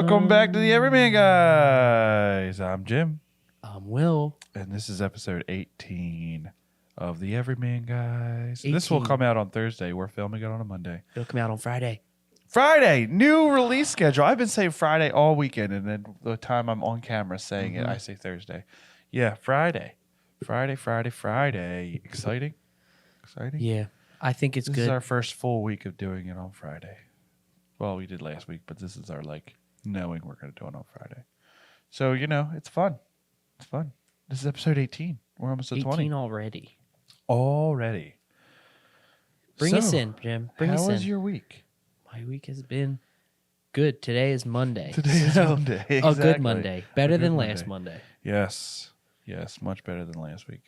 Welcome back to the Everyman guys. I'm Jim. I'm Will. And this is episode 18 of the Everyman guys. 18. This will come out on Thursday. We're filming it on a Monday. It'll come out on Friday. Friday, new release schedule. I've been saying Friday all weekend, and then the time I'm on camera saying it, I say Thursday. Yeah, Friday. Friday. Exciting? Yeah, I think it's This good. is our first full week of doing it on Friday. Well, we did last week, but this is our, knowing we're going to do it on Friday. So, it's fun. It's fun. This is episode 18. We're almost at 20. 18 already. Bring us in, Jim. Bring us in. How was your week? My week has been good. Today is Monday. Today is Monday. Exactly. A good Monday. Better than last Monday. Yes, much better than last week.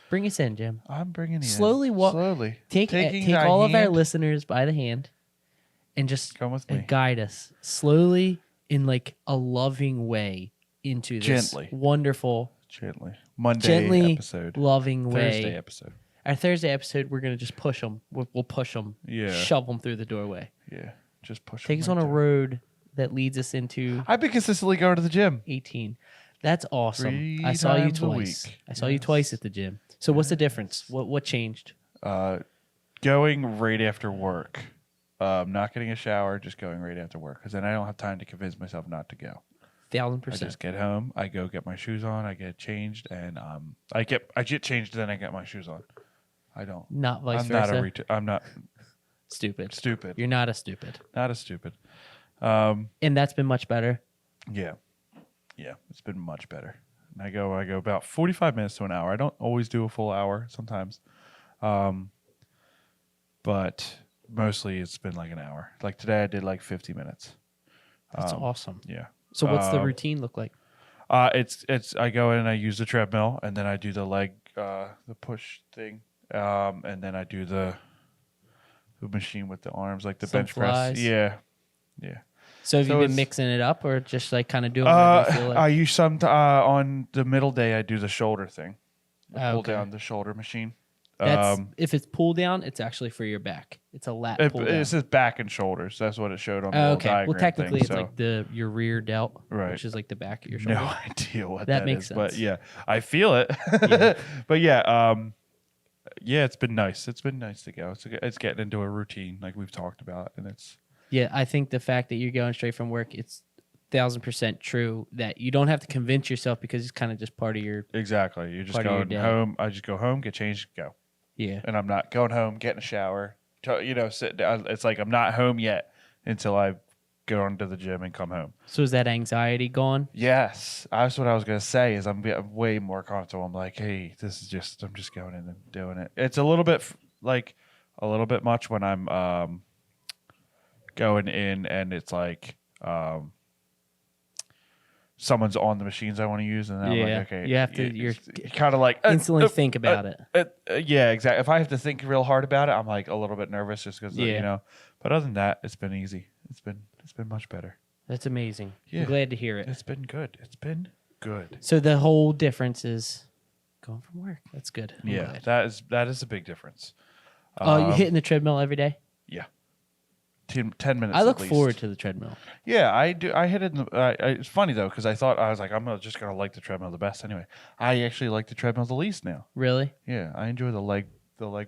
Bring us in, Jim. I'm bringing you Slowly in. walk. Slowly. Take all of our listeners by the hand and just come with me. Guide us slowly in a loving way into this wonderful, Monday episode. loving way. Thursday episode. Our Thursday episode, we're gonna just push them. We'll push them. Yeah. Shove them through the doorway. Yeah. Just push. Take us on a road that leads us into. I've been consistently going to the gym. 18. That's awesome. 3 I saw you times a twice. week. I saw you twice at the gym. So what's the difference? What changed? Going right after work. Not getting a shower, just going right after work, because then I don't have time to convince myself not to go. 1000%. I just get home, I go get my shoes on, I get changed, and I get changed, then I get my shoes on. I don't. Not vice versa. I'm not stupid. Stupid. You're not a stupid. Not a stupid. And that's been much better. Yeah, it's been much better. And I go about 45 minutes to an hour. I don't always do a full hour sometimes, but mostly it's been like an hour. Like today, I did 50 minutes. That's awesome. Yeah. So what's the routine look like? It's I go in and I use the treadmill, and then I do the leg, the push thing, and then I do the machine with the arms, like the bench press. Yeah. So have you been mixing it up, or just kind of doing whatever you feel like? I use some on the middle day. I do the shoulder thing, pull Okay. down the shoulder machine. That's if it's pull down, it's actually for your back. It's a lat pull down. It says back and shoulders. That's what it showed on the little diagram. Well, technically, thing, it's your rear delt, right, which is the back of your shoulder. No idea what that makes is, sense. but yeah, I feel it. Yeah. But yeah, it's been nice. It's been nice to go. It's getting into a routine like we've talked about, and it's. Yeah, I think the fact that you're going straight from work, it's 1000% true that you don't have to convince yourself, because it's kind of just part of your. Exactly. You're just part of your going day. home. I just go home, get changed, go. Yeah. And I'm not going home, getting a shower. Sit down. It's like I'm not home yet until I go into the gym and come home. So is that anxiety gone? Yes, that's what I was gonna say. Is I'm way more comfortable. I'm like, hey, I'm just going in and doing it. It's a little bit much when I'm going in and it's someone's on the machines I want to use, and then I'm like, okay, you have to. You're kind of instantly think about it. Yeah, exactly. If I have to think real hard about it, I'm a little bit nervous just because But other than that, it's been easy. It's been much better. That's amazing. Yeah. I'm glad to hear it. It's been good. So the whole difference is going from work. That's good. I'm glad. that is a big difference. You hitting the treadmill every day? Yeah. 10 minutes. I look at least. forward to the treadmill. Yeah, I do. I hit it. It's funny though, because I was like, I'm just gonna like the treadmill the best anyway. I actually like the treadmill the least now. Really? Yeah, I enjoy the leg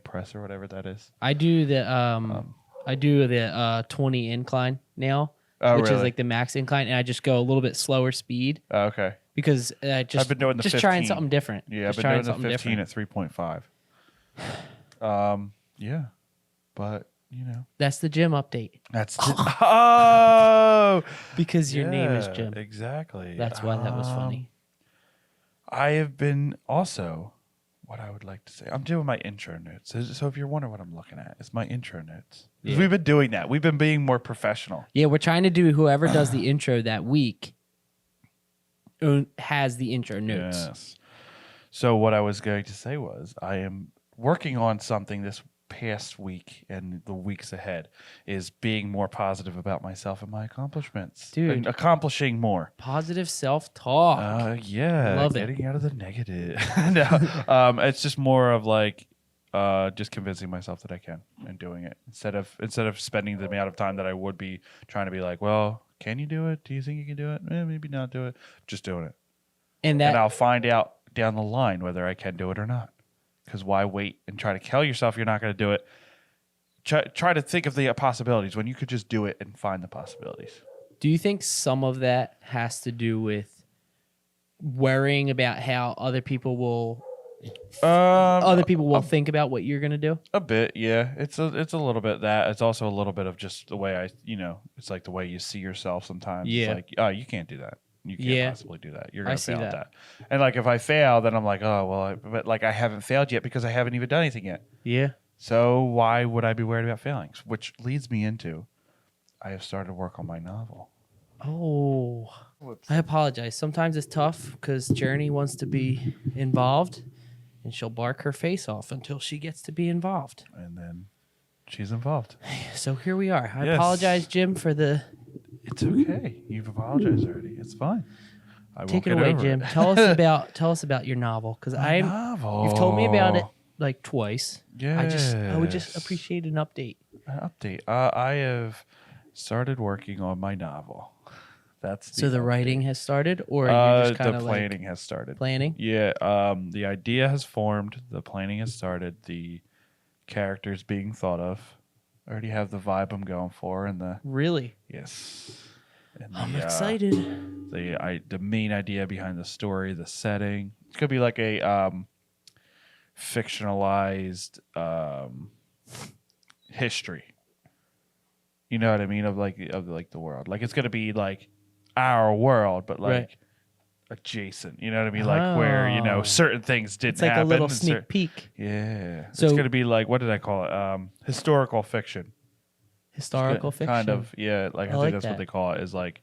press or whatever that is. I do the 20 incline now, which really? is the max incline, and I just go a little bit slower speed. Okay. Because I've been doing the 15. Trying something different. Yeah, I've been doing the 15 at 3.5. Yeah, but. That's the gym update. That's because your name is Jim. Exactly. That's why that was funny. I have been also, what I would like to say, I'm doing my intro notes. So if you're wondering what I'm looking at, it's my intro notes. Yeah. We've been doing that. We've been being more professional. Yeah, we're trying to do whoever does the intro that week has the intro notes. Yes. So what I was going to say was I am working on something this past week and the weeks ahead is being more positive about myself and my accomplishments. Dude. And accomplishing more. Positive self-talk. Yeah. Love getting out of the negative. No, it's just more of just convincing myself that I can and doing it instead of spending the amount of time that I would be trying to be like, well, can you do it? Do you think you can do it? Maybe not do it. Just doing it. And I'll find out down the line whether I can do it or not. Because why wait and try to tell yourself you're not going to do it? Try to think of the possibilities when you could just do it and find the possibilities. do you think some of that has to do with worrying about how other people will think about what you're gonna do? A bit, yeah. It's a little bit that. It's also a little bit of just the way it's like the way you see yourself sometimes. Yeah. It's like, oh, you can't do that. You can't possibly do that. You're gonna see fail at that. that. And like if I fail, then I'm like, oh well, but like I haven't failed yet because I haven't even done anything yet. Yeah. So why would I be worried about failing? Which leads me into, I have started work on my novel. Oh, I apologize. Sometimes it's tough because Journey wants to be involved, and she'll bark her face off until she gets to be involved. And then she's involved. So here we are. I Yes. apologize, Jim, for the... It's okay. You've apologized already. It's fine. I Take will it get away, over Jim. it. Tell us about your novel because Novel. You've told me about it like twice. Yeah. I would just appreciate an update. An update. I have started working on my novel. That's So the update. writing has started, or you're just kind the of planning has started. planning? Yeah. The idea has formed. The planning has started. The characters being thought of. I already have the vibe I'm going for, and the Really? yes. And I'm the, excited. The main idea behind the story, the setting. It's gonna be like a fictionalized history. You know what I mean? Of the world. Like it's gonna be like our world, but like Right. adjacent. You know what I mean? Like where Oh. certain things didn't It's like happen. a little and sneak peek. Yeah. So- it's gonna be like, what did I call it? Historical fiction. Historical fiction. Kind of, yeah. Like I like think that's that. what they call it. Is like,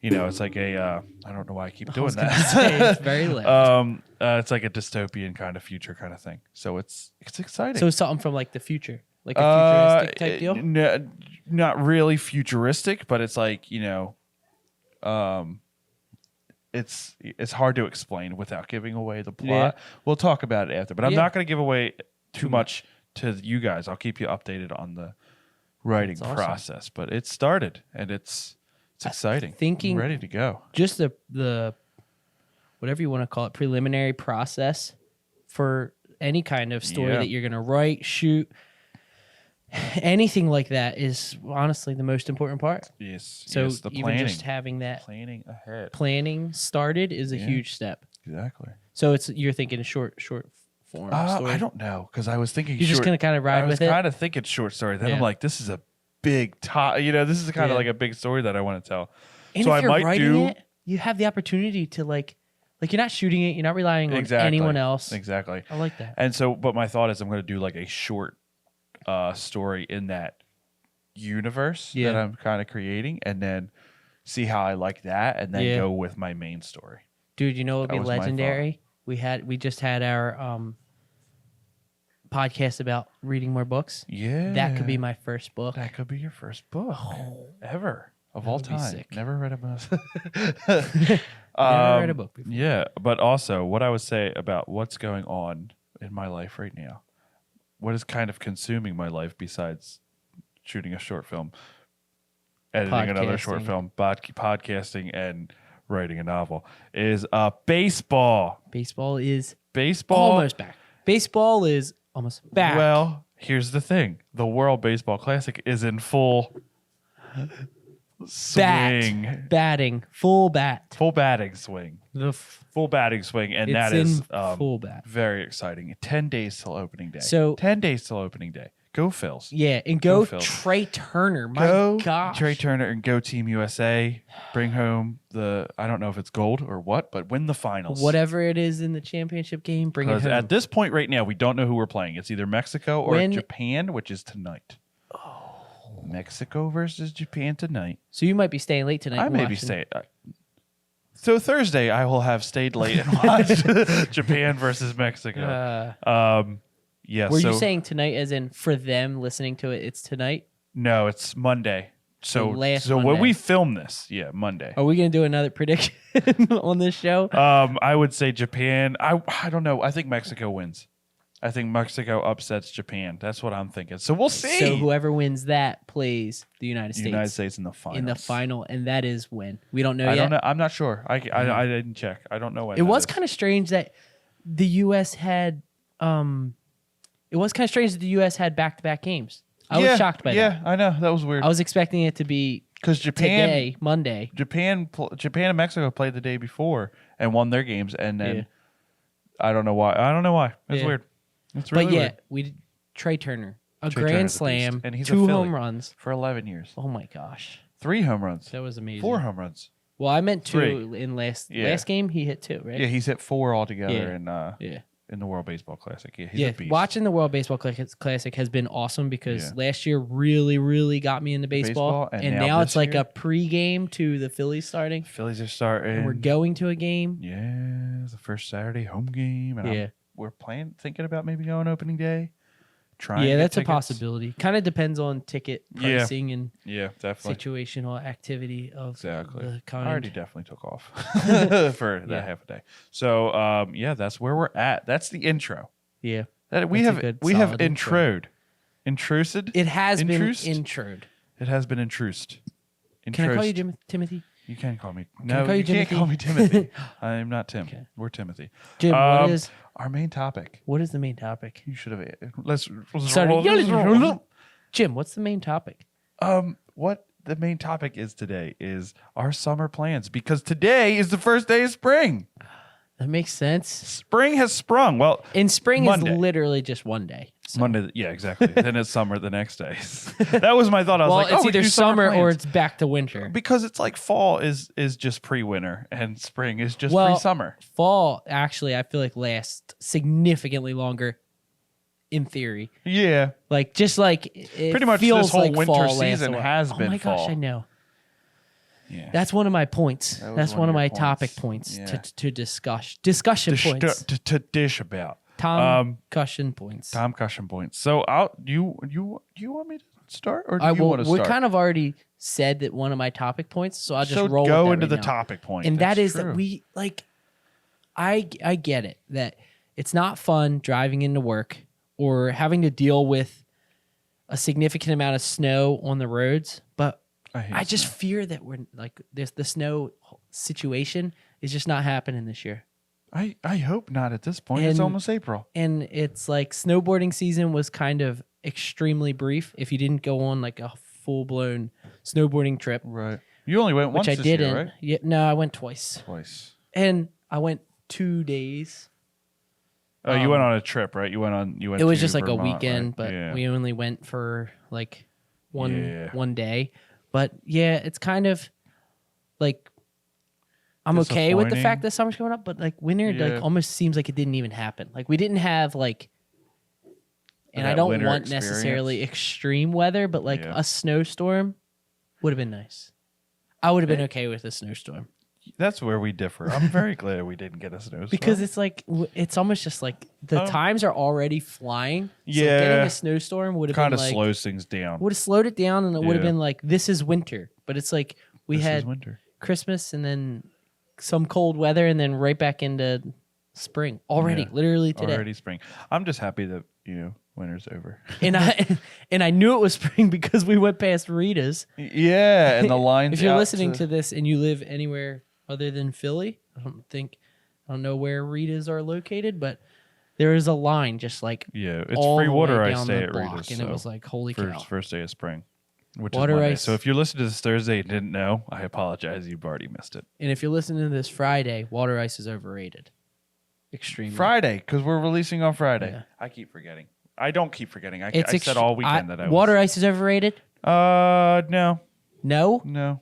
it's like a. I don't know why I keep doing was gonna that. say, it's very loud. It's like a dystopian kind of future kind of thing. So it's exciting. So it's something from like the future, like a futuristic type deal. Not really futuristic, but it's like it's hard to explain without giving away the plot. Yeah. We'll talk about it after, but I'm Yeah. not going to give away too much to you guys. I'll keep you updated on the writing That's awesome. process, but it started and it's exciting. thinking- I'm ready to go. Just the whatever you want to call it, preliminary process for any kind of story Yeah. that you're going to write, shoot, anything like that is honestly the most important part. Yes. So yes, the even planning, just having that planning ahead. planning started is a Yeah. huge step. Exactly. So you're thinking a short form story. I don't know because I was thinking You're just gonna kind of ride I was with it. kind of thinking short story. Then I'm Yeah. like, this is a big this is kind Yeah. of like a big story that I want to tell. And so if I you're might writing do it, you have the opportunity to like you're not shooting it, you're not relying on exactly anyone else. Exactly. I like that. And so, but my thought is, I'm going to do like a short story in that universe Yeah. that I'm kind of creating, and then see how I like that, and then Yeah. go with my main story. Dude, you know what would That be was my thought. legendary? We just had our podcast about reading more books. Yeah, That could be my first book. that could be your first book ever of all would be time. sick. Never read a book. Never read a book before. Yeah, but also what I would say about what's going on in my life right now, what is kind of consuming my life besides shooting a short film, editing another short Podcasting. film, podcasting, and writing a novel, is baseball. Baseball is Baseball. almost back. Baseball is almost back. Well, here's the thing: the World Baseball Classic is in full swing, batting, full bat. full batting swing, The full batting swing, and it's that is in full bat. very exciting. 10 days till opening day. So- 10 days till opening day. Go Phils. Yeah, and go Phil. Trey Turner. My Go gosh. Trey Turner and go Team USA. Bring home I don't know if it's gold or what, but win the finals. Whatever it is in the championship game, bring it Because home. at this point right now, we don't know who we're playing. It's either Mexico or When- Japan, which is tonight. Mexico versus Japan tonight. So you might be staying late tonight. I and may be watching. staying. So Thursday, I will have stayed late and watched Japan versus Mexico. Yeah. Were so, you saying tonight, as in for them listening to it? It's tonight. No, it's Monday. So last when Monday. we film this, yeah, Monday. Are we gonna do another prediction on this show? I would say Japan. I don't know. I think Mexico wins. I think Mexico upsets Japan. That's what I'm thinking. So we'll see. So whoever wins that plays the United States. United States in the final. In the final, and that is when. We don't know I yet. don't know. I'm not sure. I didn't check. I don't know when. It was kind of strange that the U.S. had. It was kind of strange that the U.S. had back-to-back games. I was shocked by that. Yeah, I know. That was weird. I was expecting it to be because today, Monday. Japan and Mexico played the day before and won their games, and then I don't know why. It's weird. It's really weird. We did Trey Turner, Trey grand Turner's a slam, beast. And he's 2 a Philly home runs for 11 years. Oh my gosh, 3 home runs. that was amazing. 4 home runs. Well, I meant 2 3. in last game. He hit 2, right? Yeah, he's hit 4 altogether Yeah. in the World Baseball Classic. Yeah, he's a beast. Watching the World Baseball Classic has been awesome because last year really, really got me into baseball. And now it's like a pregame to the Phillies starting. Phillies are starting. And we're going to a game. Yeah, it's the first Saturday home game. And we're thinking about maybe going opening day. Yeah, that's a possibility. Kind of depends on ticket pricing and definitely situational activity of the kind. I already definitely took off for that half a day. So that's where we're at. That's the intro. Yeah, we have introed. Intrused? It has been introed. It has been intrused. Can I call you Timothy? You can call me. No, you can't call me Timothy. I am not Tim. Okay. We're Timothy. Jim, what is our main topic? What is the main topic? You should have. Let's Jim, what's the main topic? What the main topic is today is our summer plans because today is the first day of spring. That makes sense. Spring has sprung. Well, in spring Monday. Is literally just one day. So. Monday, yeah, exactly. Then it's summer the next day. That was my thought. I was like, it's either summer or it's back to winter. Because it's like fall is just pre-winter and spring is just pre-summer. Fall actually, I feel like lasts significantly longer. In theory, yeah, like just like it pretty much feels this whole like winter fall season has been. Oh my fall. gosh, I know. Yeah, that's one of my points. That's one of my topic points to discuss. Discussion points to dish about. Cushion points. Cushion points. So, you want me to start, or do you want to start? We kind of already said that one of my topic points, so I'll just roll. Go with into the topic point, and that is that we like. I get it that it's not fun driving into work or having to deal with a significant amount of snow on the roads, but I just fear that we're like the snow situation is just not happening this year. I hope not at this point. It's almost April. And it's like snowboarding season was kind of extremely brief if you didn't go on like a full-blown snowboarding trip. Right. You only went once this year, right? Yeah, no, I went twice. And I went 2 days. Oh, you went on a trip, right? You went. It was just like Vermont, a weekend, right? but we only went for like one day. But yeah, it's kind of like I'm okay with the fact that summer's coming up, but like winter like almost seems like it didn't even happen. Like we didn't have like, and I don't want necessarily extreme weather, but like a snowstorm would have been nice. I would have been okay with a snowstorm. That's where we differ. I'm very glad we didn't get a snowstorm. Because it's like, it's almost just like the times are already flying. So getting a snowstorm would have been like... kind of slows things down. Would have slowed it down and it would have been like, this is winter. But it's like, we had Christmas and then some cold weather and then right back into spring. Already, literally today. Already spring. I'm just happy that, winter's over. and I knew it was spring because we went past Rita's. Yeah, and the lines. If you're listening to this and you live anywhere other than Philly, I don't know where Rita's are located, but there is a line just like it's free water ice day at Rita's, and it was like holy cow. First day of spring, which water is Monday. Ice. So if you're listening to this Thursday and didn't know, I apologize. You've already missed it. And if you're listening to this Friday, water ice is overrated. Extremely. Friday, because we're releasing on Friday. Yeah. I keep forgetting. I don't keep forgetting. I said all weekend that I was. Water ice is overrated? No. No? No.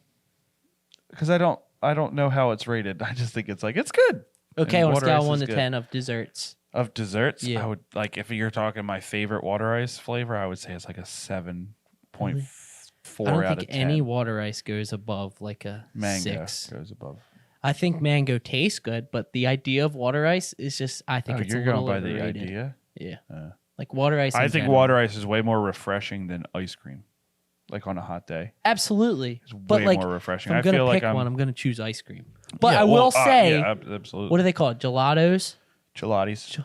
Because I don't know how it's rated. I just think it's like, it's good. Okay, on a scale 1 to 10 of desserts. Of desserts? Yeah. I would, like, if you're talking my favorite water ice flavor, I would say it's like a 7.4 out of 10. I don't think any water ice goes above like a mango 6. Goes above. I think mango tastes good, but the idea of water ice is just, I think it's a little going by overrated. The idea? Yeah. Like water ice. I think water ice is way more refreshing than ice cream. Like on a hot day. Absolutely. It's way more refreshing. If I'm going to pick one, I'm going to choose ice cream. But I will say, absolutely. What do they call it? Gelatos? Gelatis.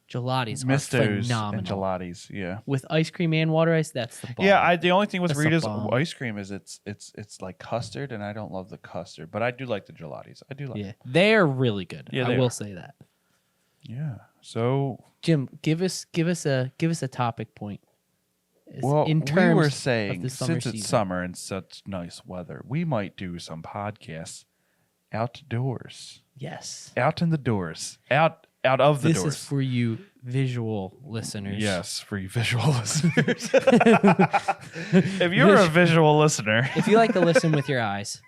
Gelatis are Mistos phenomenal. and gelatis, yeah. With ice cream and water ice, that's the bomb. Yeah, the only thing with That's Rita's the bomb. ice cream is it's like custard, and I don't love the custard, but I do like the gelatis. I do like. Yeah, they are really good. Yeah, I will say that. Yeah. So Jim, give us a topic point. we were saying since season. it's summer and such nice weather, we might do some podcasts outdoors. Yes. Out in the doors. Out of the doors. This is for you visual listeners. Yes, for you visual listeners. If you're a visual listener. If you like to listen with your eyes.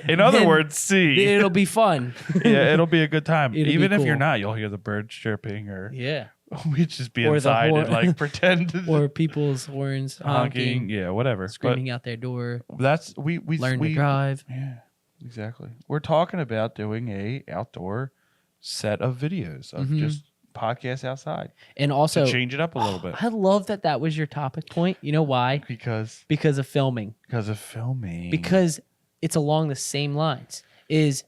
In other words, see. It'll be fun. Yeah, it'll be a good time. It'll Even be if cool. you're not, you'll hear the birds chirping or Yeah. we'd just be Or the inside horn- and like pretend Or people's horns honking, yeah, whatever. screaming out their door. But that's we Learn to drive. Yeah, exactly. We're talking about doing a outdoor set of videos of just podcasts outside. And also to change it up a little bit. I love that was your topic point. You know why? Because of filming. Because of filming. Because it's along the same lines. Is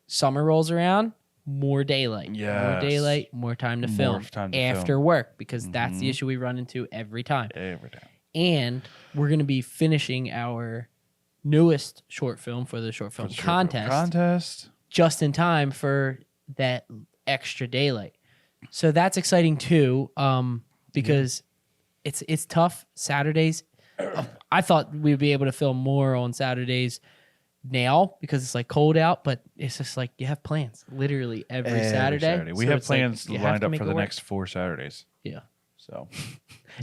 summer rolls around, more daylight. Yes. More daylight, more time to film time to after film. work, because that's the issue we run into every time. Every time. And we're going to be finishing our newest short film for the short film contest just in time for that extra daylight. So that's exciting too, because it's tough. Saturdays, I thought we'd be able to film more on Saturdays now because it's like cold out, but it's just like you have plans literally every Saturday. We So have it's like plans you have lined to up make for it the work. next 4 Saturdays. Yeah. So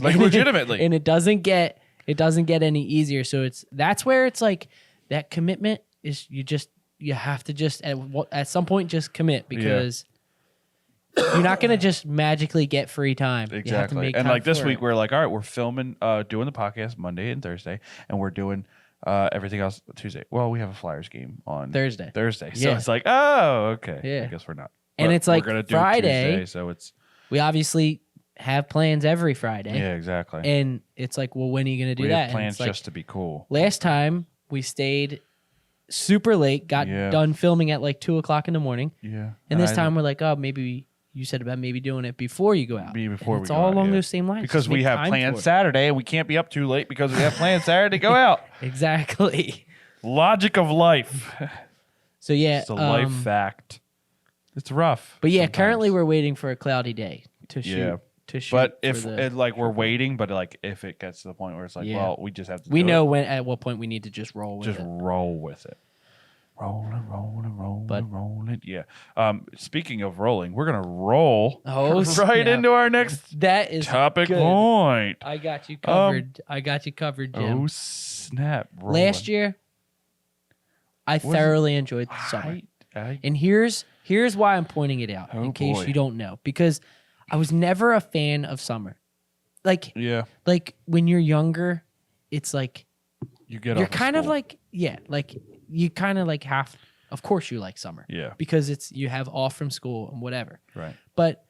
like legitimately. And it doesn't get any easier. So that's where it's like that commitment is you have to just at some point just commit, because you're not going to just magically get free time. You have to Exactly. make And time like this for week it. we're like, all right, we're filming doing the podcast Monday and Thursday, and we're doing everything else Tuesday. Well, we have a Flyers game on Thursday. So Yeah. it's like, oh, okay. Yeah. I guess we're not. And But it's like we're gonna do Friday. Tuesday, so it's We obviously have plans every Friday. yeah, exactly. And it's like, well, when are you going to do we that? have And plans it's like, just to be cool. last time we stayed super late, got done filming at like 2:00 in the morning. Yeah. And this time we're like, oh, maybe you said about maybe doing it before you go out. Before it's we go all out, along yeah. those same lines. because Just we make have time plans for it. Saturday and we can't be up too late because we have plans Saturday to go out. Exactly. Logic of life. So yeah, It's a life fact. It's rough. but yeah, sometimes. currently we're waiting for a cloudy day to shoot. Yeah. To shoot. But for if the- it, like we're waiting, but like if it gets to the point where it's like, Yeah. well, we just have to. we do know it, at what point we need to just roll with just it. roll with it. Roll it. Yeah. Speaking of rolling, we're gonna roll Oh, right snap. into our next That is topic good. point. I got you covered. Jim. Oh snap! Last year, I thoroughly enjoyed the summer. I And here's why I'm pointing it out, Oh, in case boy. you don't know, because I was never a fan of summer. Like when you're younger, it's like you're kind of like you kind of like have. Of course, you like summer, because you have off from school and whatever. Right. But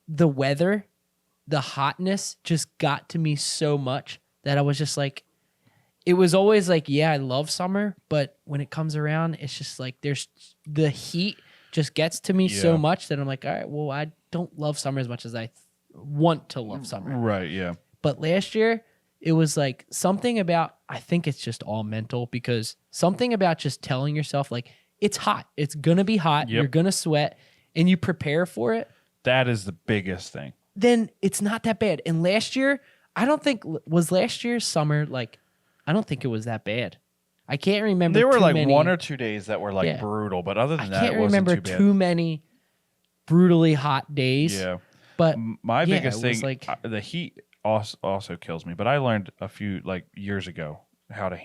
the weather, the hotness, just got to me so much that I was just like, it was always like, yeah, I love summer, but when it comes around, it's just like the heat just gets to me so much that I'm like, all right, well, I don't love summer as much as I want to love summer. Right. Yeah. But last year, it was like something about, I think it's just all mental, because something about just telling yourself, like, it's hot. It's going to be hot. Yep. You're going to sweat, and you prepare for it. That is the biggest thing. Then it's not that bad. And last year, was last year's summer like, I don't think it was that bad. I can't remember. There were like many, 1 or 2 days that were like brutal, but other than that, I can't it wasn't remember too bad. too many brutally hot days. Yeah. But My biggest it was thing, like, the heat also kills me. But I learned a few like years ago how to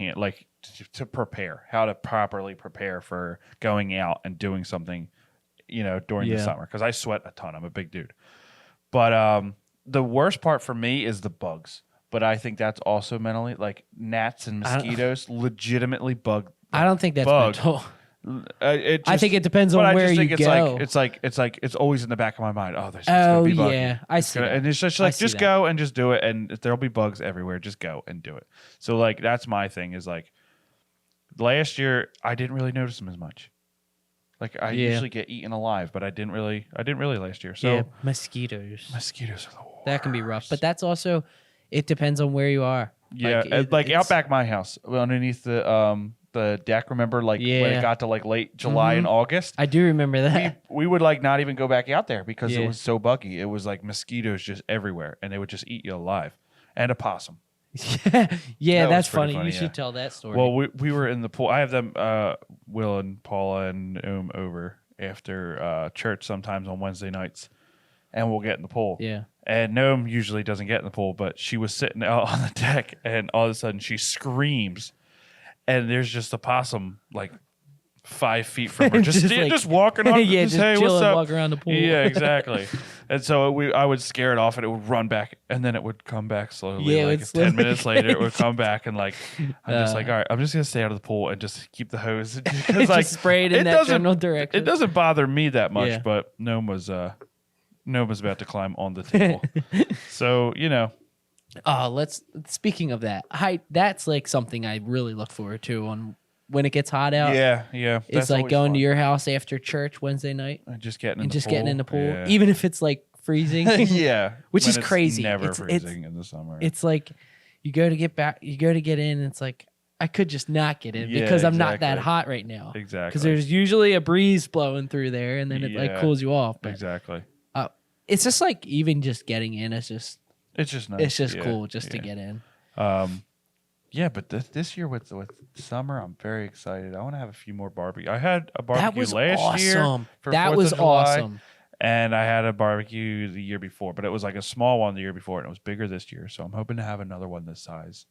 to prepare, how to properly prepare for going out and doing something, during the summer, because I sweat a ton. I'm a big dude. But the worst part for me is the bugs. But I think that's also mentally, like gnats and mosquitoes legitimately bug. I don't think that's mental. I think it depends on where you go. It's always in the back of my mind. Oh, there's gonna be bugs. Yeah, I see. And it's just like, just go and just do it, and there'll be bugs everywhere. Just go and do it. So like that's my thing is like last year I didn't really notice them as much. Like I usually get eaten alive, but I didn't really last year. So mosquitoes are the worst. That can be rough, but that's also it depends on where you are. Yeah, like out back my house, underneath the deck. Remember, like when it got to like late July and August. I do remember that. We would like not even go back out there because it was so buggy. It was like mosquitoes just everywhere, and they would just eat you alive. And a possum. Yeah, that's funny. You should tell that story. Well, we were in the pool. I have them, Will and Paula and over after church sometimes on Wednesday nights, and we'll get in the pool. Yeah. And Noam usually doesn't get in the pool, but she was sitting out on the deck, and all of a sudden she screams, and there's just a possum like 5 feet from her, just walking on. Yeah, just hey, what's up? Walk around the pool. Yeah, exactly. And so I would scare it off, and it would run back, and then it would come back slowly. Yeah, like 10 minutes later, it would come back, and like I'm just like, all right, I'm just gonna stay out of the pool and just keep the hose, because like spray it in that general direction. It doesn't bother me that much, but Noam was about to climb on the table. So, speaking of that, that's like something I really look forward to on when it gets hot out. Yeah. It's like going to your house after church Wednesday night and just getting in the pool, even if it's like freezing. Yeah. Which is crazy. Never freezing in the summer. It's like you go to get in, and it's like I could just not get in because I'm not that hot right now. Exactly. Because there's usually a breeze blowing through there, and then it like cools you off. But, exactly. It's just like even just getting in, it's just nice. It's just cool just to get in. Yeah, but this year with summer, I'm very excited. I want to have a few more barbecue. I had a barbecue last year for 4th of July, awesome. And I had a barbecue the year before, but it was like a small one the year before, and it was bigger this year. So I'm hoping to have another one this size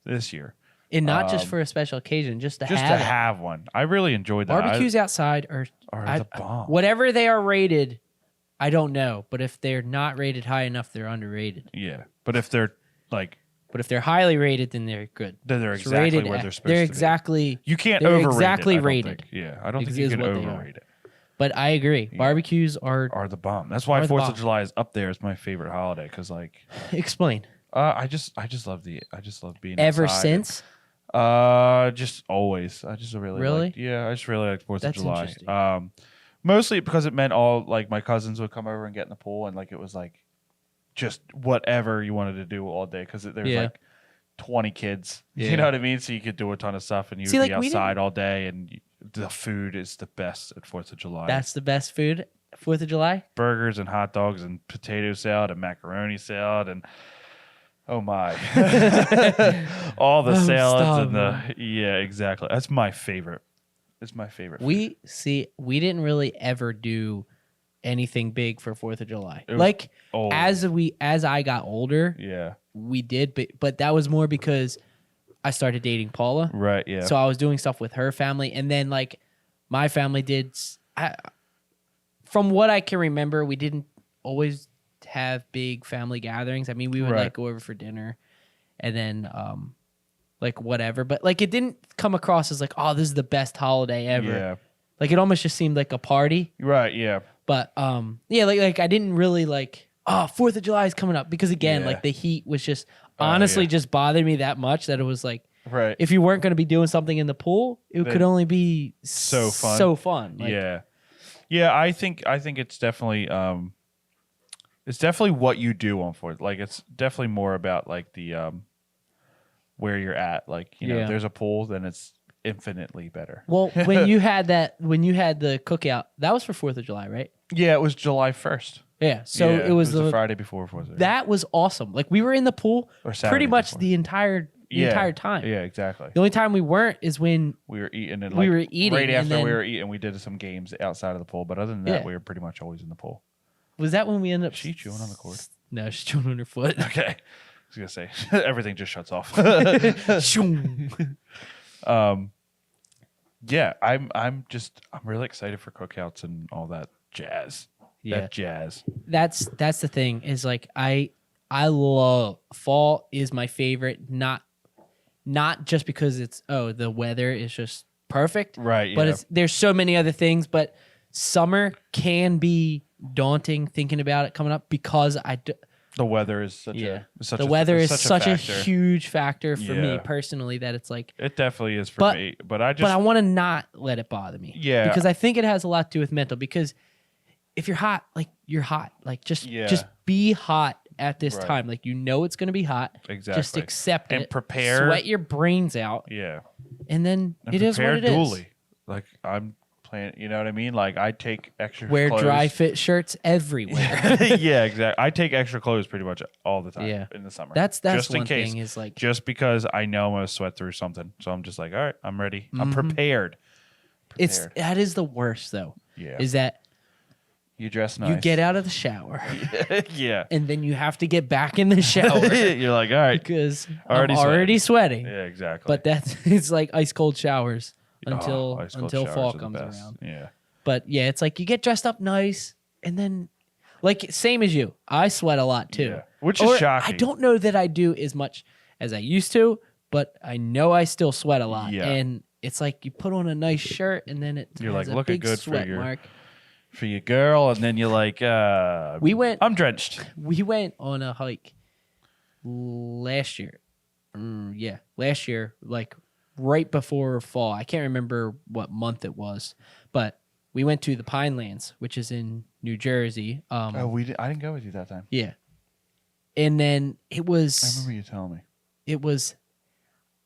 this year. And not just for a special occasion, just to have one. I really enjoyed that. Barbecues outside are the bomb. Whatever they are rated, I don't know, but if they're not rated high enough, they're underrated. Yeah, but if they're highly rated, then they're good. Then they're exactly where they're supposed to be. They're exactly. You can't overrate exactly it. Rated. Yeah, I don't think you can overrate it. But I agree. Yeah. Barbecues are the bomb. That's why 4th of July is up there as my favorite holiday. Because explain. I just love being ever outside. Since. Just always. I just really I just really liked 4th of July. Interesting. Mostly because it meant all like my cousins would come over and get in the pool, and like it was like just whatever you wanted to do all day, because there's like 20 kids. Yeah. You know what I mean? So you could do a ton of stuff, and you'd be outside all day, and the food is the best at 4th of July. That's the best food 4th of July? Burgers and hot dogs and potato salad and macaroni salad and oh my. all the salads and exactly. That's my favorite. It's my favorite food. We didn't really ever do anything big for 4th of July. Like as I got older, we did, but that was more because I started dating Paula. Right, yeah. So I was doing stuff with her family, and then like my family did. From what I can remember, we didn't always have big family gatherings. I mean, we would like go over for dinner, and then like whatever. But like it didn't come across as like, oh, this is the best holiday ever. Yeah. Like it almost just seemed like a party. Right, yeah. But like I didn't really like, oh, 4th of July is coming up, because again, like the heat was just honestly just bothered me that much that it was like, if you weren't going to be doing something in the pool, it could only be so fun. Like, yeah. I think it's definitely what you do on 4th. Like it's definitely more about like the where you're at. Like if there's a pool, then it's infinitely better. Well, when you had the cookout, that was for 4th of July, right? Yeah, it was July 1st. Yeah, so it was the Friday before 4th. That was awesome. Like we were in the pool pretty much before. the entire time. Yeah, exactly. The only time we weren't is when we were eating, and right after we were eating, we did some games outside of the pool. But other than that, we were pretty much always in the pool. Was that when we ended up? She chewing on the cord? No, she's chewing on her foot. Okay, I was gonna say everything just shuts off. Yeah, I'm really excited for cookouts and all that jazz. Yeah, that jazz. That's the thing, is like I love fall is my favorite, not just because it's the weather is just perfect, right? But there's so many other things. But summer can be daunting thinking about it coming up, because The weather is such a huge factor for me personally that it's like it definitely is for me. But I want to not let it bother me. Yeah. Because I think it has a lot to do with mental. Because if you're hot, like you're hot. Like just be hot at this time. Like it's gonna be hot. Exactly. Just accept it. And prepare. Sweat your brains out. Yeah. And then it is what it is. Like I'm playing, you know what I mean? Like I take extra Wear clothes. dry fit shirts everywhere. Yeah, exactly. I take extra clothes pretty much all the time in the summer. That's just one in case, thing is like just because I know I'm gonna sweat through something. So I'm just like, all right, I'm ready. I'm prepared. That is the worst though. Yeah. Is that you dress nice. You get out of the shower. Yeah. And then you have to get back in the shower. You're like, all right. Because I'm already sweating. Yeah, exactly. But it's like ice cold showers until fall comes around. Yeah. But yeah, it's like you get dressed up nice and then like same as you. I sweat a lot too. Yeah. Which is shocking. I don't know that I do as much as I used to, but I know I still sweat a lot. Yeah. And it's like you put on a nice shirt and then you're like looking good sweat mark. For your girl, and then you're like, I'm drenched. We went on a hike last year. Last year, like right before fall. I can't remember what month it was, but we went to the Pinelands, which is in New Jersey. I didn't go with you that time. Yeah. And then it was... I remember you telling me. It was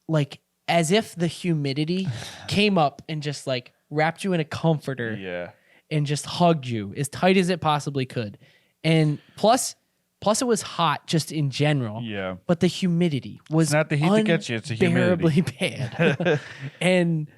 like as if the humidity came up and just like wrapped you in a comforter. Yeah. And just hugged you as tight as it possibly could. And plus it was hot just in general. Yeah. But the humidity was it's not the heat that gets you, it's the humidity. Bad. And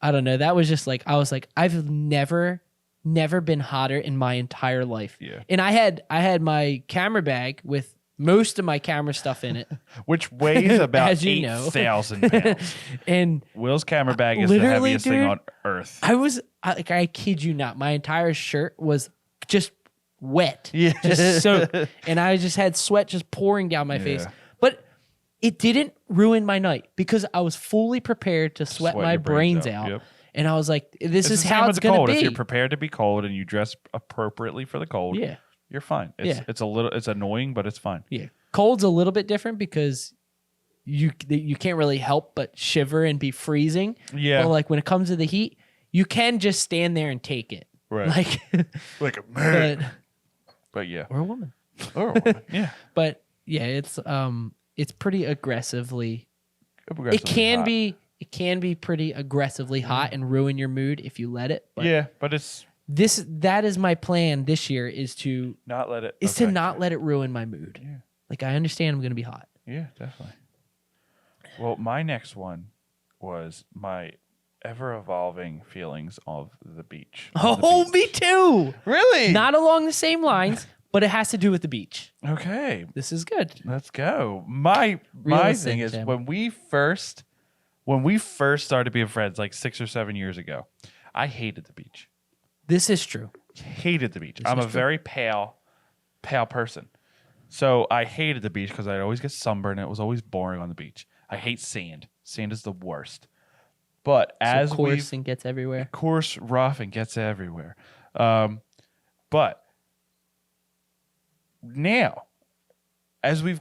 I don't know. That was just like, I was like, I've never been hotter in my entire life. Yeah. And I had my camera bag with most of my camera stuff in it. Which weighs about 8,000 pounds. And Will's camera bag is the heaviest thing on earth. I kid you not, my entire shirt was just wet. Yeah. Just soaked. And I just had sweat just pouring down my face. But it didn't ruin my night because I was fully prepared to sweat my brains out. Yep. And I was like, this is how it's going to be. If you're prepared to be cold and you dress appropriately for the cold, you're fine. It's annoying, but it's fine. Yeah. Cold's a little bit different because you can't really help but shiver and be freezing. Yeah. But like when it comes to the heat, you can just stand there and take it. Right. Like a man. But yeah. Or a woman. Yeah. But yeah, it's pretty aggressively hot. It can be pretty aggressively hot and ruin your mood if you let it. But yeah, but that is my plan this year is to not let it to not let it ruin my mood. Yeah. Like I understand I'm going to be hot. Yeah, definitely. Well, my next one was my ever-evolving feelings of the beach. Me too. Really? Not along the same lines, but it has to do with the beach. Okay. This is good. Let's go. My thing is when we first started being friends, like 6 or 7 years ago, I hated the beach. This is true. Hated the beach. I'm a very pale person. So I hated the beach because I'd always get sunburned and it was always boring on the beach. I hate sand. Sand is the worst. But as coarse and gets everywhere. Coarse, rough, and gets everywhere. But now, as we've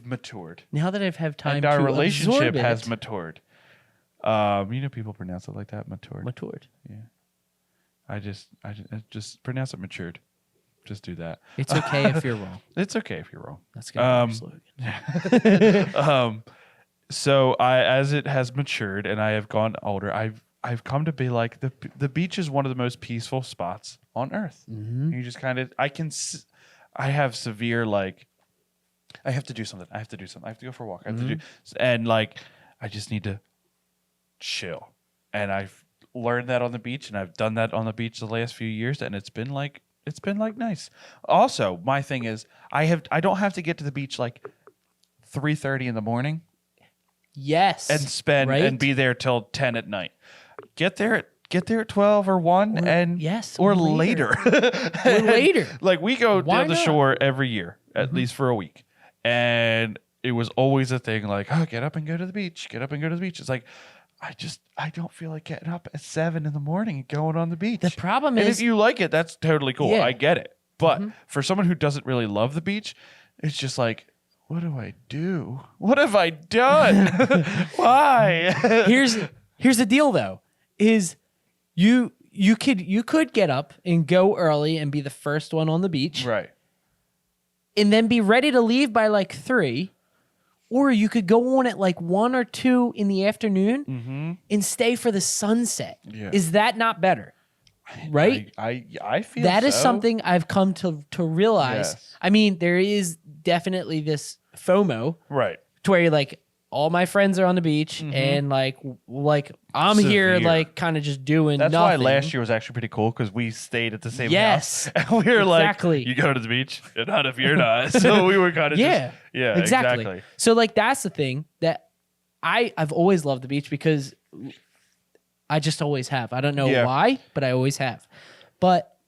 matured, now that I've had time, and our relationship has matured. People pronounce it like that, matured. Matured. Yeah. I just pronounce it matured. Just do that. It's okay if you're wrong. It's okay if you're wrong. That's gonna be our slogan. So as it has matured and I have gone older, I've come to be like the beach is one of the most peaceful spots on earth. Mm-hmm. You just kind of I have severe like I have to do something. I have to go for a walk. I have to do and like I just need to chill. And I've learned that on the beach and I've done that on the beach the last few years and it's been like nice. Also, my thing is I don't have to get to the beach like 3:30 in the morning. Yes. And be there till 10 at night. Get there at 12 or 1 or later. Or later. Like we go down the shore every year, at least for a week. And it was always a thing like, oh, get up and go to the beach. It's like I don't feel like getting up at 7 in the morning and going on the beach. The problem is, if you like it, that's totally cool. Yeah. I get it. But for someone who doesn't really love the beach, it's just like, what do I do? What have I done? Why? Here's the deal though, is you could get up and go early and be the first one on the beach. Right. And then be ready to leave by like 3. Or you could go on at like 1 or 2 in the afternoon and stay for the sunset. Yeah. Is that not better? Right? I feel that is so. something I've come to realize. Yes. I mean, there is definitely this FOMO. Right. To where you're like, all my friends are on the beach and like I'm here like kind of just doing That's nothing. why last year was actually pretty cool because we stayed at the same Yes. house. And we were Exactly. like, you go to the beach? Not if you're not. So we were kind of exactly. So like that's the thing that I've always loved the beach because I just always have. I don't know why, but I always have. But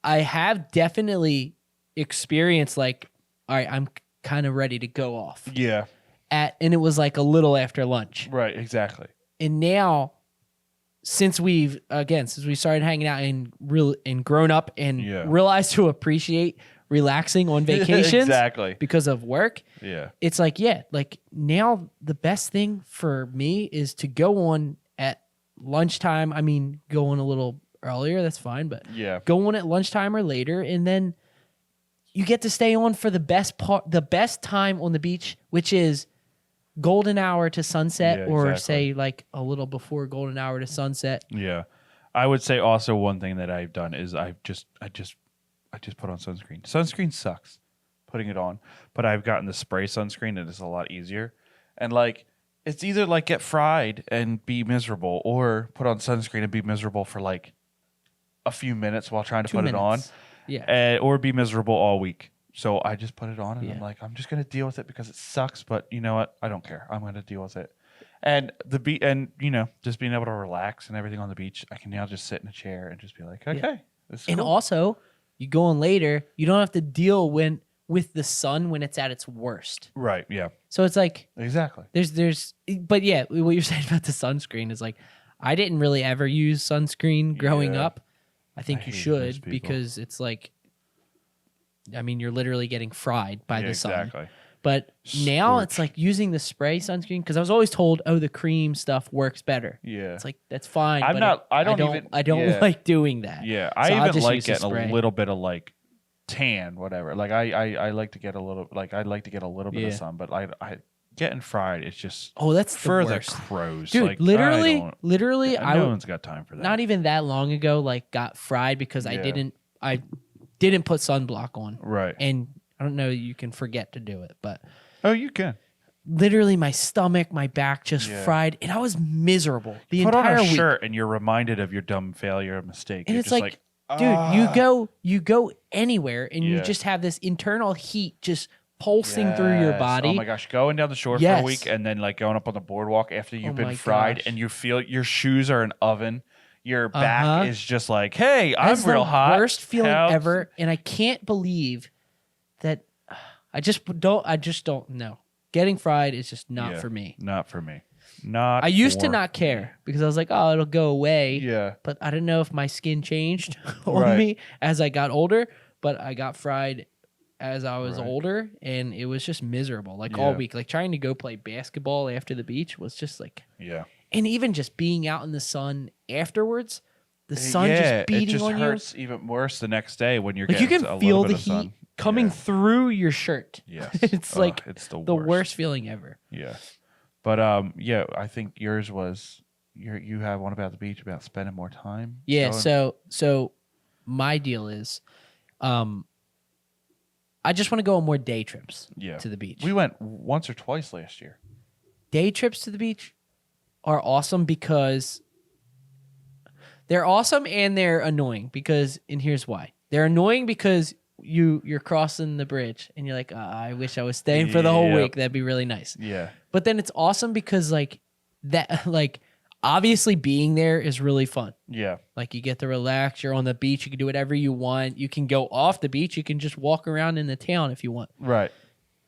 I have definitely experienced like, all right, I'm kind of ready to go off. Yeah. And it was like a little after lunch. Right, exactly. And now, since we started hanging out and grown up and realized to appreciate relaxing on vacations exactly because of work. Yeah. It's like, like now the best thing for me is to go on at lunchtime. I mean, go on a little earlier, that's fine, but go on at lunchtime or later, and then you get to stay on for the best time on the beach, which is golden hour to sunset, or say like a little before golden hour to sunset. Yeah. I would say also one thing that I've done is I just put on sunscreen. Sunscreen sucks putting it on, but I've gotten the spray sunscreen and it's a lot easier. And like it's either like get fried and be miserable or put on sunscreen and be miserable for like a few minutes while trying to put it on. Yeah. Or be miserable all week. So I just put it on and I'm like, I'm just going to deal with it because it sucks, but you know what? I don't care. I'm going to deal with it. And just being able to relax and everything on the beach, I can now just sit in a chair and just be like, okay, this is and cool. also, you go on later, you don't have to deal with the sun when it's at its worst. Right, yeah. So it's like exactly. But yeah, what you're saying about the sunscreen is like, I didn't really ever use sunscreen growing up. I think you should because it's like, I mean, you're literally getting fried by the sun. Exactly. But now it's like using the spray sunscreen because I was always told, oh, the cream stuff works better. Yeah. It's like, that's fine. I don't like doing that. Yeah. I even like getting a little bit of like tan, whatever. Like I like to get a little, like I'd like to get a little bit of sun, but I getting fried is just that's for the worst. crows. Dude, like, literally, no one's got time for that. Not even that long ago, like got fried because I didn't put sunblock on. Right. And I don't know, you can forget to do it, but you can. Literally my stomach, my back just fried, and I was miserable the Put entire on a week. shirt and you're reminded of your dumb failure mistake. And you're it's like dude, you go anywhere and you just have this internal heat just pulsing through your body. Oh my gosh, going down the shore for a week and then like going up on the boardwalk after you've been fried and you feel your shoes are an oven. Your back is just like, hey, I'm real hot. Worst feeling ever, and I can't believe that. I just don't know. Getting fried is just not for me. Not for me. Not. I used to not care because I was like, oh, it'll go away. Yeah. But I didn't know if my skin changed on me as I got older. But I got fried as I was older, and it was just miserable. Like all week, like trying to go play basketball after the beach was just like And even just being out in the sun afterwards, the sun just beating on you. It just hurts even worse the next day when you're like getting you can feel the heat coming through your shirt. Yes. It's like it's the worst feeling ever. Yeah. But I think yours was you have one about the beach about spending more time. Yeah, so my deal is I just want to go on more day trips to the beach. We went once or twice last year. Day trips to the beach are awesome because they're awesome and they're annoying and here's why. They're annoying because you're crossing the bridge and you're like, I wish I was staying for the whole week. That'd be really nice. Yeah. But then it's awesome because obviously being there is really fun. Yeah. Like you get to relax, you're on the beach, you can do whatever you want. You can go off the beach, you can just walk around in the town if you want. Right.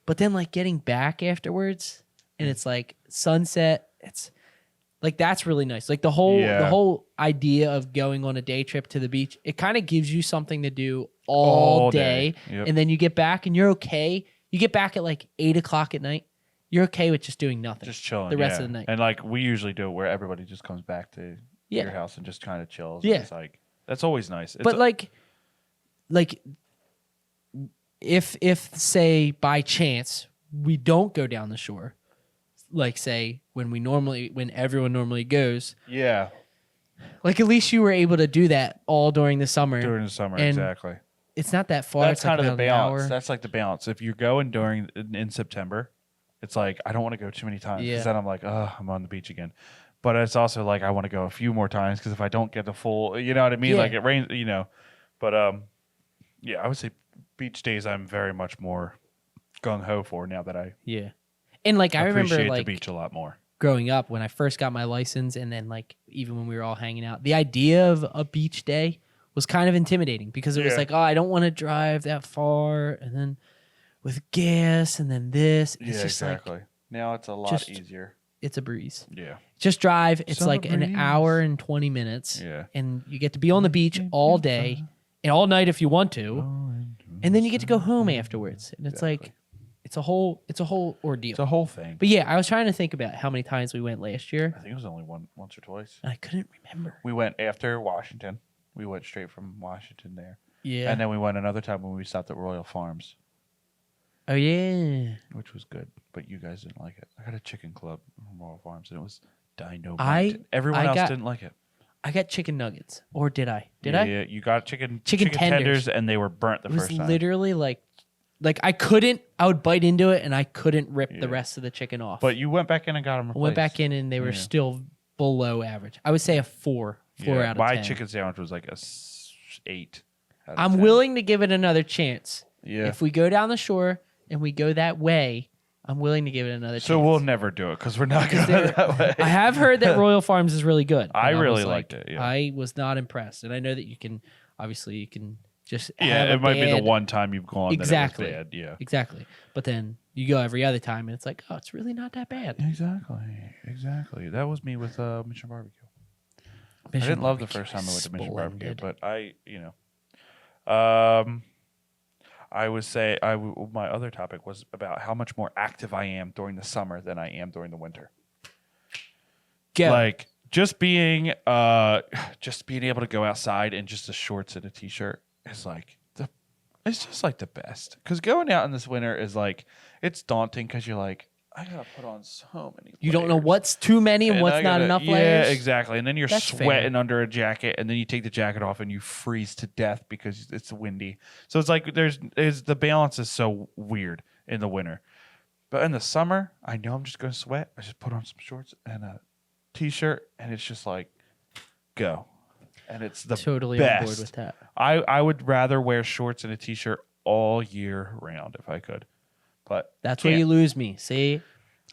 But then like getting back afterwards and it's like sunset, it's like that's really nice. Like the whole idea of going on a day trip to the beach, it kind of gives you something to do all day. Yep. And then you get back and you're okay. You get back at like 8:00 at night. You're okay with just doing nothing. Just chilling the rest of the night. And like we usually do it where everybody just comes back to your house and just kind of chills. Yeah. It's like that's always nice. But like if say by chance we don't go down the shore, like say when everyone normally goes. Yeah. Like at least you were able to do that all during the summer. During the summer, exactly. It's not that far. That's it's kind like of the about balance. That's like the balance. If you're going in September, it's like I don't want to go too many times because then I'm like, oh, I'm on the beach again. But it's also like I want to go a few more times because if I don't get the full, you know what I mean? Like it rains, you know. But yeah, I would say beach days I'm very much more gung ho for now that I and like I remember appreciate like the beach a lot more. Growing up when I first got my license, and then like even when we were all hanging out, the idea of a beach day was kind of intimidating because it was like, oh, I don't want to drive that far, and then with gas, and then this. It's just exactly. Like, now it's a lot easier. It's a breeze. Yeah. Just drive. It's like an hour and 20 minutes. Yeah. And you get to be on the beach all day and all night if you want to, and then you get to go home afterwards. And it's like. It's a whole ordeal. It's a whole thing. But yeah, I was trying to think about how many times we went last year. I think it was only once or twice. And I couldn't remember. We went after Washington. We went straight from Washington there. Yeah. And then we went another time when we stopped at Royal Farms. Oh yeah. Which was good, but you guys didn't like it. I got a chicken club from Royal Farms and it was dynamite. Everyone else didn't like it. I got chicken nuggets, or did I? Yeah, you got chicken tenders, and they were burnt the first time. It was literally like I would bite into it and I couldn't rip the rest of the chicken off. But you went back in and got them replaced. I went back in and they were still below average. I would say a 4 out of 10. My chicken sandwich was like a 8. I'm willing to give it another chance. Yeah. If we go down the shore and we go that way, I'm willing to give it another chance. So we'll never do it because we're not going that way. I have heard that Royal Farms is really good. I really liked it. Yeah. I was not impressed. And I know that you can just it might be the one time you've gone exactly that it was bad. Yeah, exactly. But then you go every other time and it's like, oh, it's really not that bad. Exactly. That was me with Mission Barbecue. I didn't love the first time I went to Mission Barbecue, but I would say my other topic was about how much more active I am during the summer than I am during the winter. Like just being able to go outside in just the shorts and a t-shirt is like it's just like the best. Because going out in this winter is like it's daunting because you're like I gotta put on so many layers. You don't know what's too many and what's not enough layers. Yeah, exactly. And then you're sweating under a jacket, and then you take the jacket off and you freeze to death because it's windy. So it's like the balance is so weird in the winter. But in the summer, I know I'm just gonna sweat. I just put on some shorts and a t-shirt, and it's just like go. And it's the totally best. On board with that. I would rather wear shorts and a t-shirt all year round if I could. But that's where you lose me. See,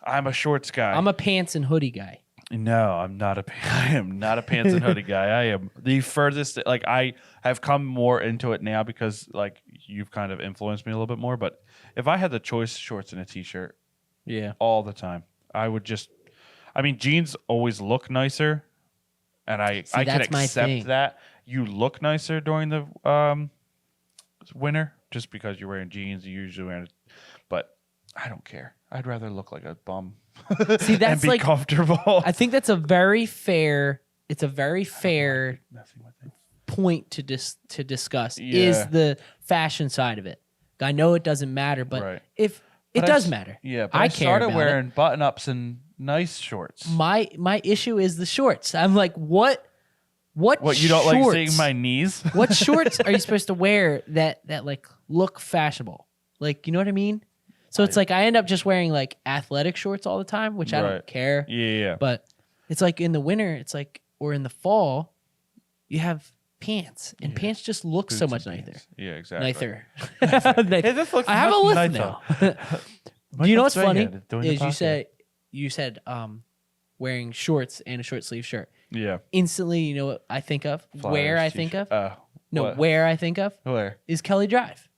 I'm a shorts guy. I'm a pants and hoodie guy. No, I'm not I am not a pants and hoodie guy. I am the furthest. Like I have come more into it now because like you've kind of influenced me a little bit more. But if I had the choice, shorts and a t-shirt, all the time, I would just. I mean, jeans always look nicer, and I can accept that you look nicer during the winter just because you're wearing jeans. You usually wearing it. But I don't care. I'd rather look like a bum. See, that's and be like comfortable. I think that's a very fair. It's a very fair point to discuss. Is the fashion side of it? I know it doesn't matter, but if it does matter, but I started wearing button ups and nice shorts. My issue is the shorts. I'm like, what you don't like seeing my knees? What shorts are you supposed to wear that like look fashionable? Like, you know what I mean? So it's like I end up just wearing like athletic shorts all the time, which I don't care. Yeah. But it's like in the winter, it's like, or in the fall, you have pants, and pants just look so much nicer. Yeah, exactly. Nicer. I have a list now. Do you know what's funny? Is you said wearing shorts and a short sleeve shirt. Yeah. Instantly, you know what I think of? Where I think of is Kelly Drive.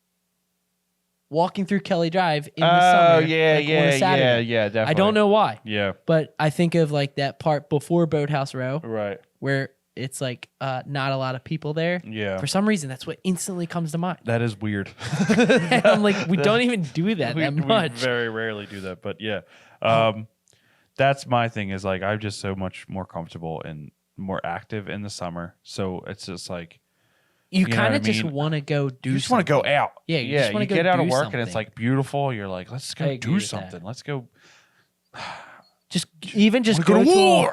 Walking through Kelly Drive in the summer. Yeah, definitely. I don't know why. Yeah. But I think of like that part before Boathouse Row. Right. Where it's like not a lot of people there. Yeah. For some reason, that's what instantly comes to mind. That is weird. And I'm like, we don't even do that much. We very rarely do that, but yeah. That's my thing is like I'm just so much more comfortable and more active in the summer. So it's just like you kind of just want to go do. You just want to go out. Yeah, you just want to get out of work something. and it's like beautiful. You're like, let's go do something. Let's go. Just go to war.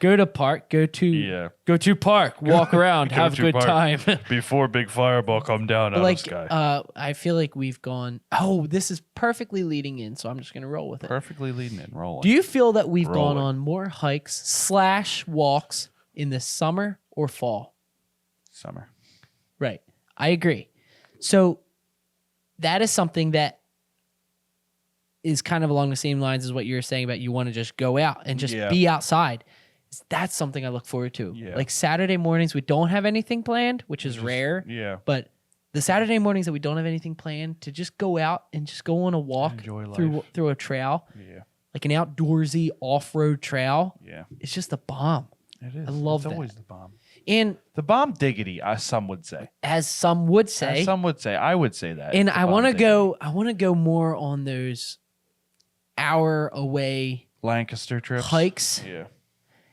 Go to park. Go to park. Walk around. Have a good time before big fireball come down out of the sky. I feel like we've gone. Oh, this is perfectly leading in, so I'm just gonna roll with it. Perfectly leading in, rolling. Do you feel that we've gone on more hikes / walks in the summer or fall? Summer. Right. I agree. So that is something that is kind of along the same lines as what you were saying about you want to just go out and just be outside. That's something I look forward to. Yeah. Like Saturday mornings, we don't have anything planned, which is rare. Yeah. But the Saturday mornings that we don't have anything planned, to just go out and just go on a walk through a trail. Yeah. Like an outdoorsy off-road trail. Yeah. It's just a bomb. It is. I love that. It's always the bomb. And the bomb diggity, some would say. As some would say. I would say that. And I want to go more on those hour away Lancaster trips. Hikes. Yeah.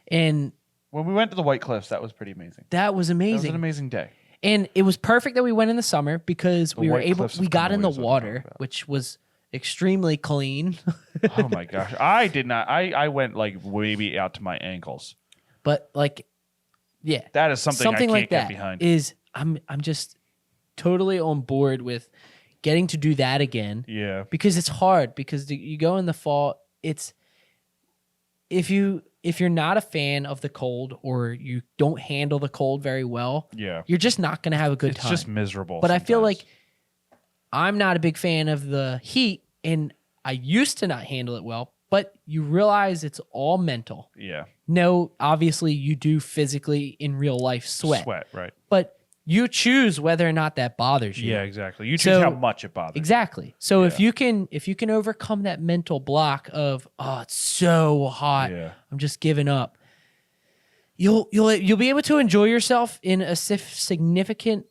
And when we went to the White Cliffs, that was pretty amazing. That was amazing. That was an amazing day. And it was perfect that we went in the summer because we got in the water, which was extremely clean. Oh my gosh. I did not. I went like maybe out to my ankles. But like, yeah. That is something I can't like get behind. I'm just totally on board with getting to do that again. Yeah. Because it's hard because you go in the fall, it's if you're not a fan of the cold or you don't handle the cold very well, you're just not going to have a good time. It's just miserable. But sometimes. I feel like I'm not a big fan of the heat, and I used to not handle it well, but you realize it's all mental. Yeah. No, obviously you do physically in real life sweat. Sweat, right. But you choose whether or not that bothers you. Yeah, exactly. You choose how much it bothers. Exactly. So if you can overcome that mental block of, oh, it's so hot, I'm just giving up. You'll be able to enjoy yourself in a significantly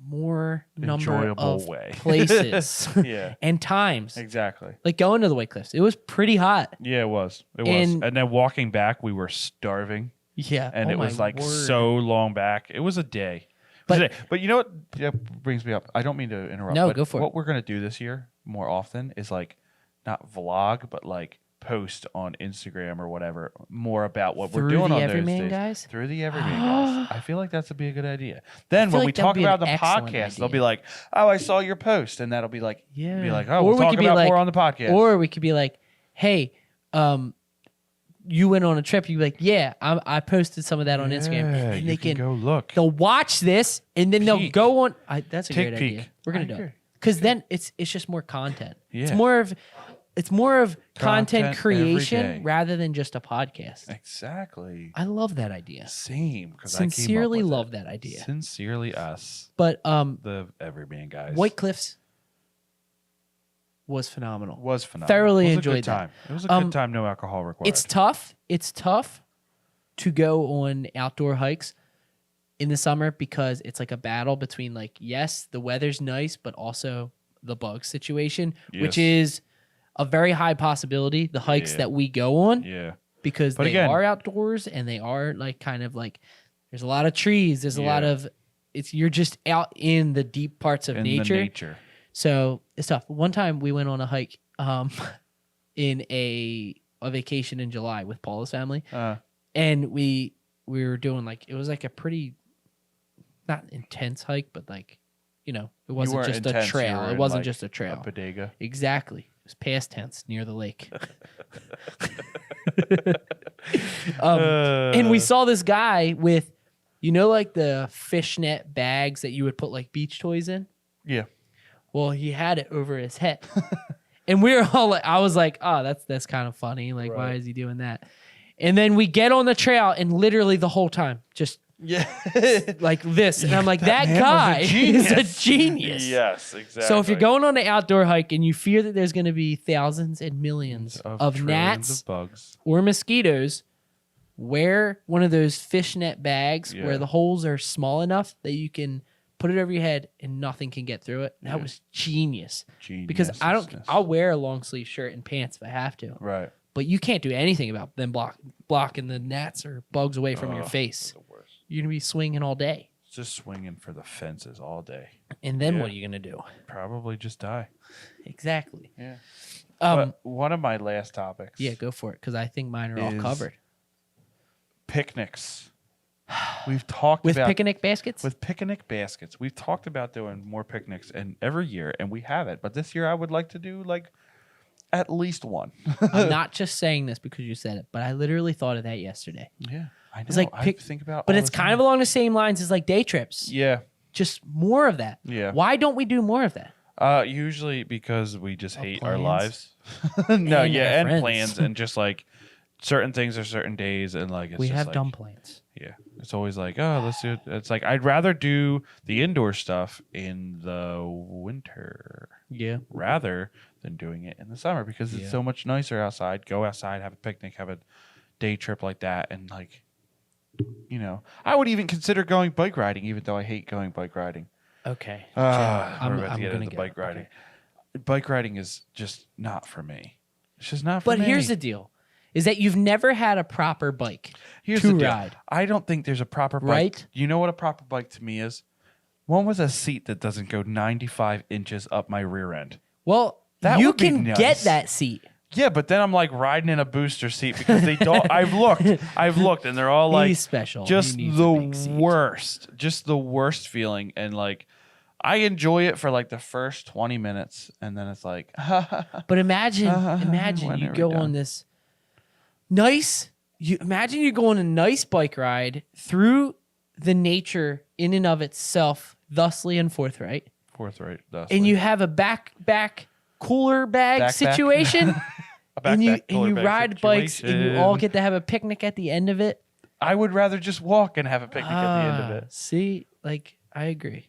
more number of places and times. Exactly. Like going to the White Cliffs. It was pretty hot. Yeah, it was. And then walking back, we were starving. Yeah. And it was like so long back. It was a day. But you know what brings me up? I don't mean to interrupt. No, but go for it. What we're going to do this year more often is like not vlog, but like post on Instagram or whatever more about what we're doing on those days. Guys? Through the Everyman guys. I feel like that's be a good idea. Then when we talk about the podcast, they'll be like, "Oh, I saw your post," and that'll be like, "Oh, we'll talk about more on the podcast." Or we could be like, "Hey, you went on a trip." You'd be like, "Yeah, I posted some of that on Instagram," and they can go look. They'll watch this, and then they'll go on. That's a great idea. We're gonna do it because then it's just more content. Yeah. It's more of content creation rather than just a podcast. Exactly. I love that idea. Same. Sincerely love that idea. Sincerely us. But the Everyman guys. White Cliffs was phenomenal. Thoroughly enjoyed that. It was a good time. No alcohol required. It's tough. It's tough to go on outdoor hikes in the summer because it's like a battle between like, yes, the weather's nice, but also the bug situation, which is a very high possibility. The hikes that we go on, because they are outdoors and they are like kind of like there's a lot of trees. There's a lot of you're just out in the deep parts of nature. So it's tough. One time we went on a hike in a vacation in July with Paula's family, and we were doing like it was like a pretty not intense hike, but like it wasn't just a trail. It wasn't just a trail. A bodega. Exactly. It was past tense near the lake. And we saw this guy with, like the fishnet bags that you would put like beach toys in. Yeah. Well, he had it over his head. And we were all like, I was like, oh, that's kind of funny. Like, why is he doing that? And then we get on the trail and literally the whole time just like this. And I'm like, that guy is a genius. Yes, exactly. So if you're going on an outdoor hike and you fear that there's going to be thousands and millions of gnats of bugs or mosquitoes, wear one of those fishnet bags where the holes are small enough that you can put it over your head and nothing can get through it. That was genius. Because I'll wear a long sleeve shirt and pants if I have to. Right. But you can't do anything about them blocking the gnats or bugs away from your face. You're going to be swinging all day. Just swinging for the fences all day. And then what are you going to do? Probably just die. Exactly. Yeah. But one of my last topics. Yeah, go for it, because I think mine are all covered. Picnics. We've talked about picnic baskets? With picnic baskets. We've talked about doing more picnics every year, and we haven't. But this year I would like to do like at least one. I'm not just saying this because you said it, but I literally thought of that yesterday. Yeah. I know. It's like I think about but it's kind of along the same lines as like day trips. Yeah. Just more of that. Yeah. Why don't we do more of that? Usually because we just hate our plans? lives. No, And yeah, our and friends. plans and just like certain things are certain days and like it's we just have like, dumb plans. Yeah. It's always like, oh, let's do it. It's like I'd rather do the indoor stuff in the winter. Yeah. Rather than doing it in the summer because it's so much nicer outside. Go outside, have a picnic, have a day trip like that, and like, you know, I would even consider going bike riding, even though I hate going bike riding. Okay. I'm about to get into bike riding. Okay. Bike riding is just not for me. It's just not for me. But here's the deal: is that you've never had a proper bike to ride. I don't think there's a proper bike. Right? You know what a proper bike to me is? One with a seat that doesn't go 95 inches up my rear end. Well, That you would be can nice. get that seat. Yeah, but then I'm like riding in a booster seat because they don't. I've looked, and they're all like He's special. just He needs a big the seat. worst feeling. And like, I enjoy it for like the first 20 minutes, and then it's like, But imagine when you are we go done? on this nice. Imagine you go on a nice bike ride through the nature in and of itself, thusly and forthright, and you have a back cooler bag Backpack? situation, and you cooler bag ride bikes, and you all situation. get to have a picnic at the end of it. I would rather just walk and have a picnic at the end of it. See, like I agree.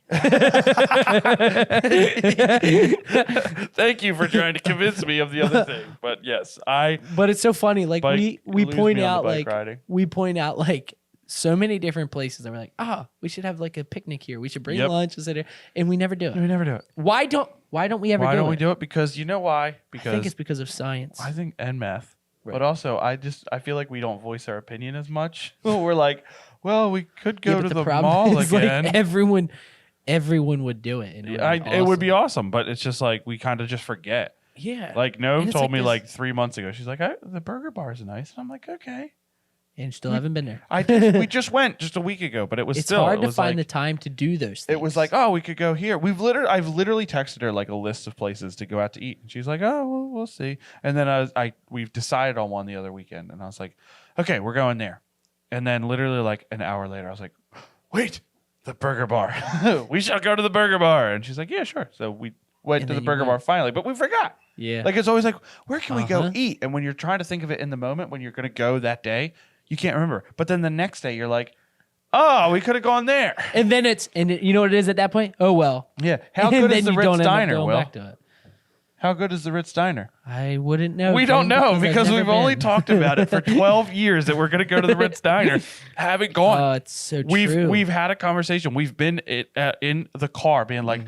Thank you for trying to convince me of the other thing, but yes, But it's so funny. Like we lose point me on the out bike like riding. we point out like so many different places that we're like, we should have like a picnic here. We should bring lunch and sit here, and we never do it. We never do it. Why don't we ever? Why do don't it? we do it? Because you know why? I Because think it's because of science. I think and math. Right. But also, I feel like we don't voice our opinion as much. We're like, well, we could go but to the the problem mall is, again. Like, everyone would do it. And It would be awesome, but it's just like we kind of just forget. Yeah. Like No And it's told like me this- like 3 months ago. She's like, the burger bar is nice, and I'm like, okay. And still haven't been there. We just went just a week ago, but it was It's still hard it to was find like, the time to do those things. It was like, oh, we could go here. I've literally texted her like a list of places to go out to eat, and she's like, oh, well, we'll see. And then we've decided on one the other weekend, and I was like, okay, we're going there. And then literally like an hour later, I was like, wait, the burger bar. We shall go to the burger bar. And she's like, yeah, sure. So we went And to the then you burger bar finally, but we forgot. Yeah. Like it's always like, where can we go eat? And when you're trying to think of it in the moment, when you're going to go that day, you can't remember. But then the next day, you're like, oh, we could have gone there. And then you know what it is at that point? Oh well. Yeah. How And good then is the you Ritz don't end up Diner, going Will? back to it. How good is the Ritz Diner? I wouldn't know. We don't know I've because never we've only been. talked about it for 12 years that we're going to go to the Ritz Diner. Haven't gone. Oh, it's so true. We've had a conversation. We've been in the car being like,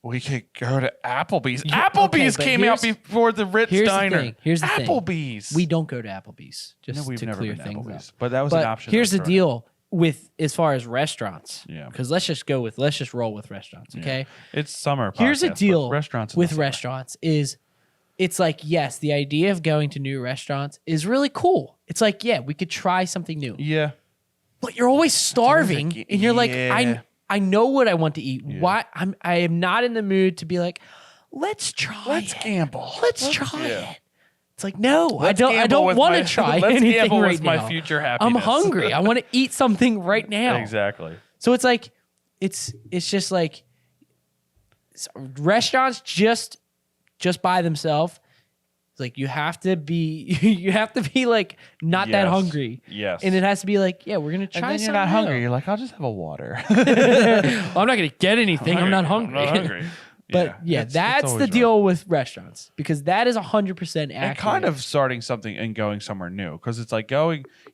we could go to Applebee's. Applebee's but came out here's- before the Ritz Here's Diner. the thing. Here's the thing. Applebee's. We don't go to Applebee's. Just No, we've to never clear been to things Applebee's. up. But that was But an option. here's the That's right. deal with as far as restaurants. Yeah. Because let's just roll with restaurants. Okay. It's summer. Here's a podcast, deal but restaurants in the with summer. restaurants is it's like, yes, the idea of going to new restaurants is really cool. It's like, yeah, we could try something new. Yeah. But you're always starving a- and you're like, yeah. I know what I want to eat. Yeah. Why I am not in the mood to be like, let's Let's it. gamble. Let's try yeah. it. It's like, no, Let's I gamble don't with want my- to try let's anything gamble right with my now. future happiness. I'm hungry. I want to eat something right now. Exactly. So it's like, it's just like restaurants just by themselves. It's like you have to be like not that Yes. hungry. Yes. And it has to be like, yeah, we're gonna try. And then you're something not hungry. new. You're like, I'll just have a water. I'm not gonna get anything. I'm not hungry. I'm not hungry. But yeah, that's the deal with restaurants, because that is 100% accurate. And kind of starting something and going somewhere new, because it's like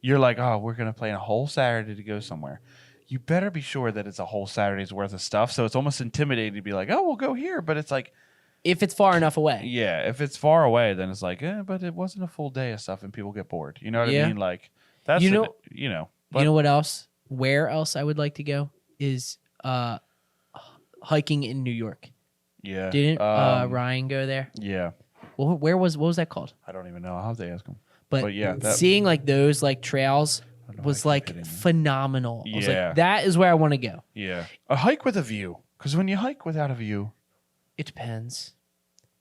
you're like, oh, we're going to plan a whole Saturday to go somewhere. You better be sure that it's a whole Saturday's worth of stuff. So it's almost intimidating to be like, oh, we'll go here. But it's like, if it's far enough away. Yeah, if it's far away, then it's like, but it wasn't a full day of stuff and people get bored. You know what I mean? Like, that's, But, you know what else? Where else I would like to go is hiking in New York. Yeah. Didn't Ryan go there? Yeah. Well, what was that called? I don't even know. I'll have to ask him. But yeah, seeing like those like trails was like phenomenal. I was like, that is where I want to go. Yeah. A hike with a view. Because when you hike without a view, it depends.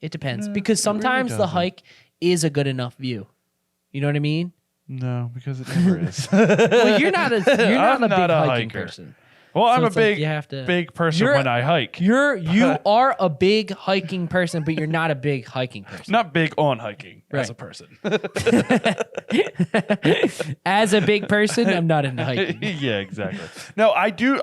It depends, because sometimes the hike is a good enough view. You know what I mean? No, because it never is. Well, you're not a big hiking person. Well, I'm a big person when I hike. You are a big hiking person, but you're not a big hiking person. Not big on hiking as a person. As a big person, I'm not into hiking. Yeah, exactly. No, I do.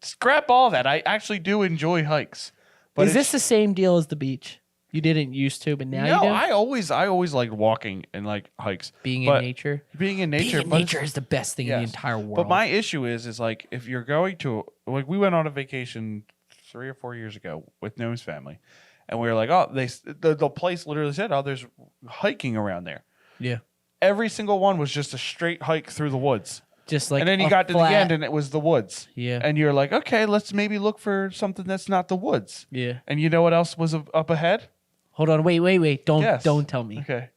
Scrap all that. I actually do enjoy hikes. But is this the same deal as the beach? You didn't used to, but now you do? I always like walking and like hikes. Being in nature? Being in nature. Being in nature is the best thing in the entire world. But my issue is like, if you're going to, like, we went on a vacation 3 or 4 years ago with Noam's family, and we were like, oh, the place literally said, oh, there's hiking around there. Yeah. Every single one was just a straight hike through the woods. Just like, and then you got to the end and it was the woods. Yeah. And you're like, okay, let's maybe look for something that's not the woods. Yeah. And you know what else was up ahead? Hold on, wait. Don't tell me. Okay.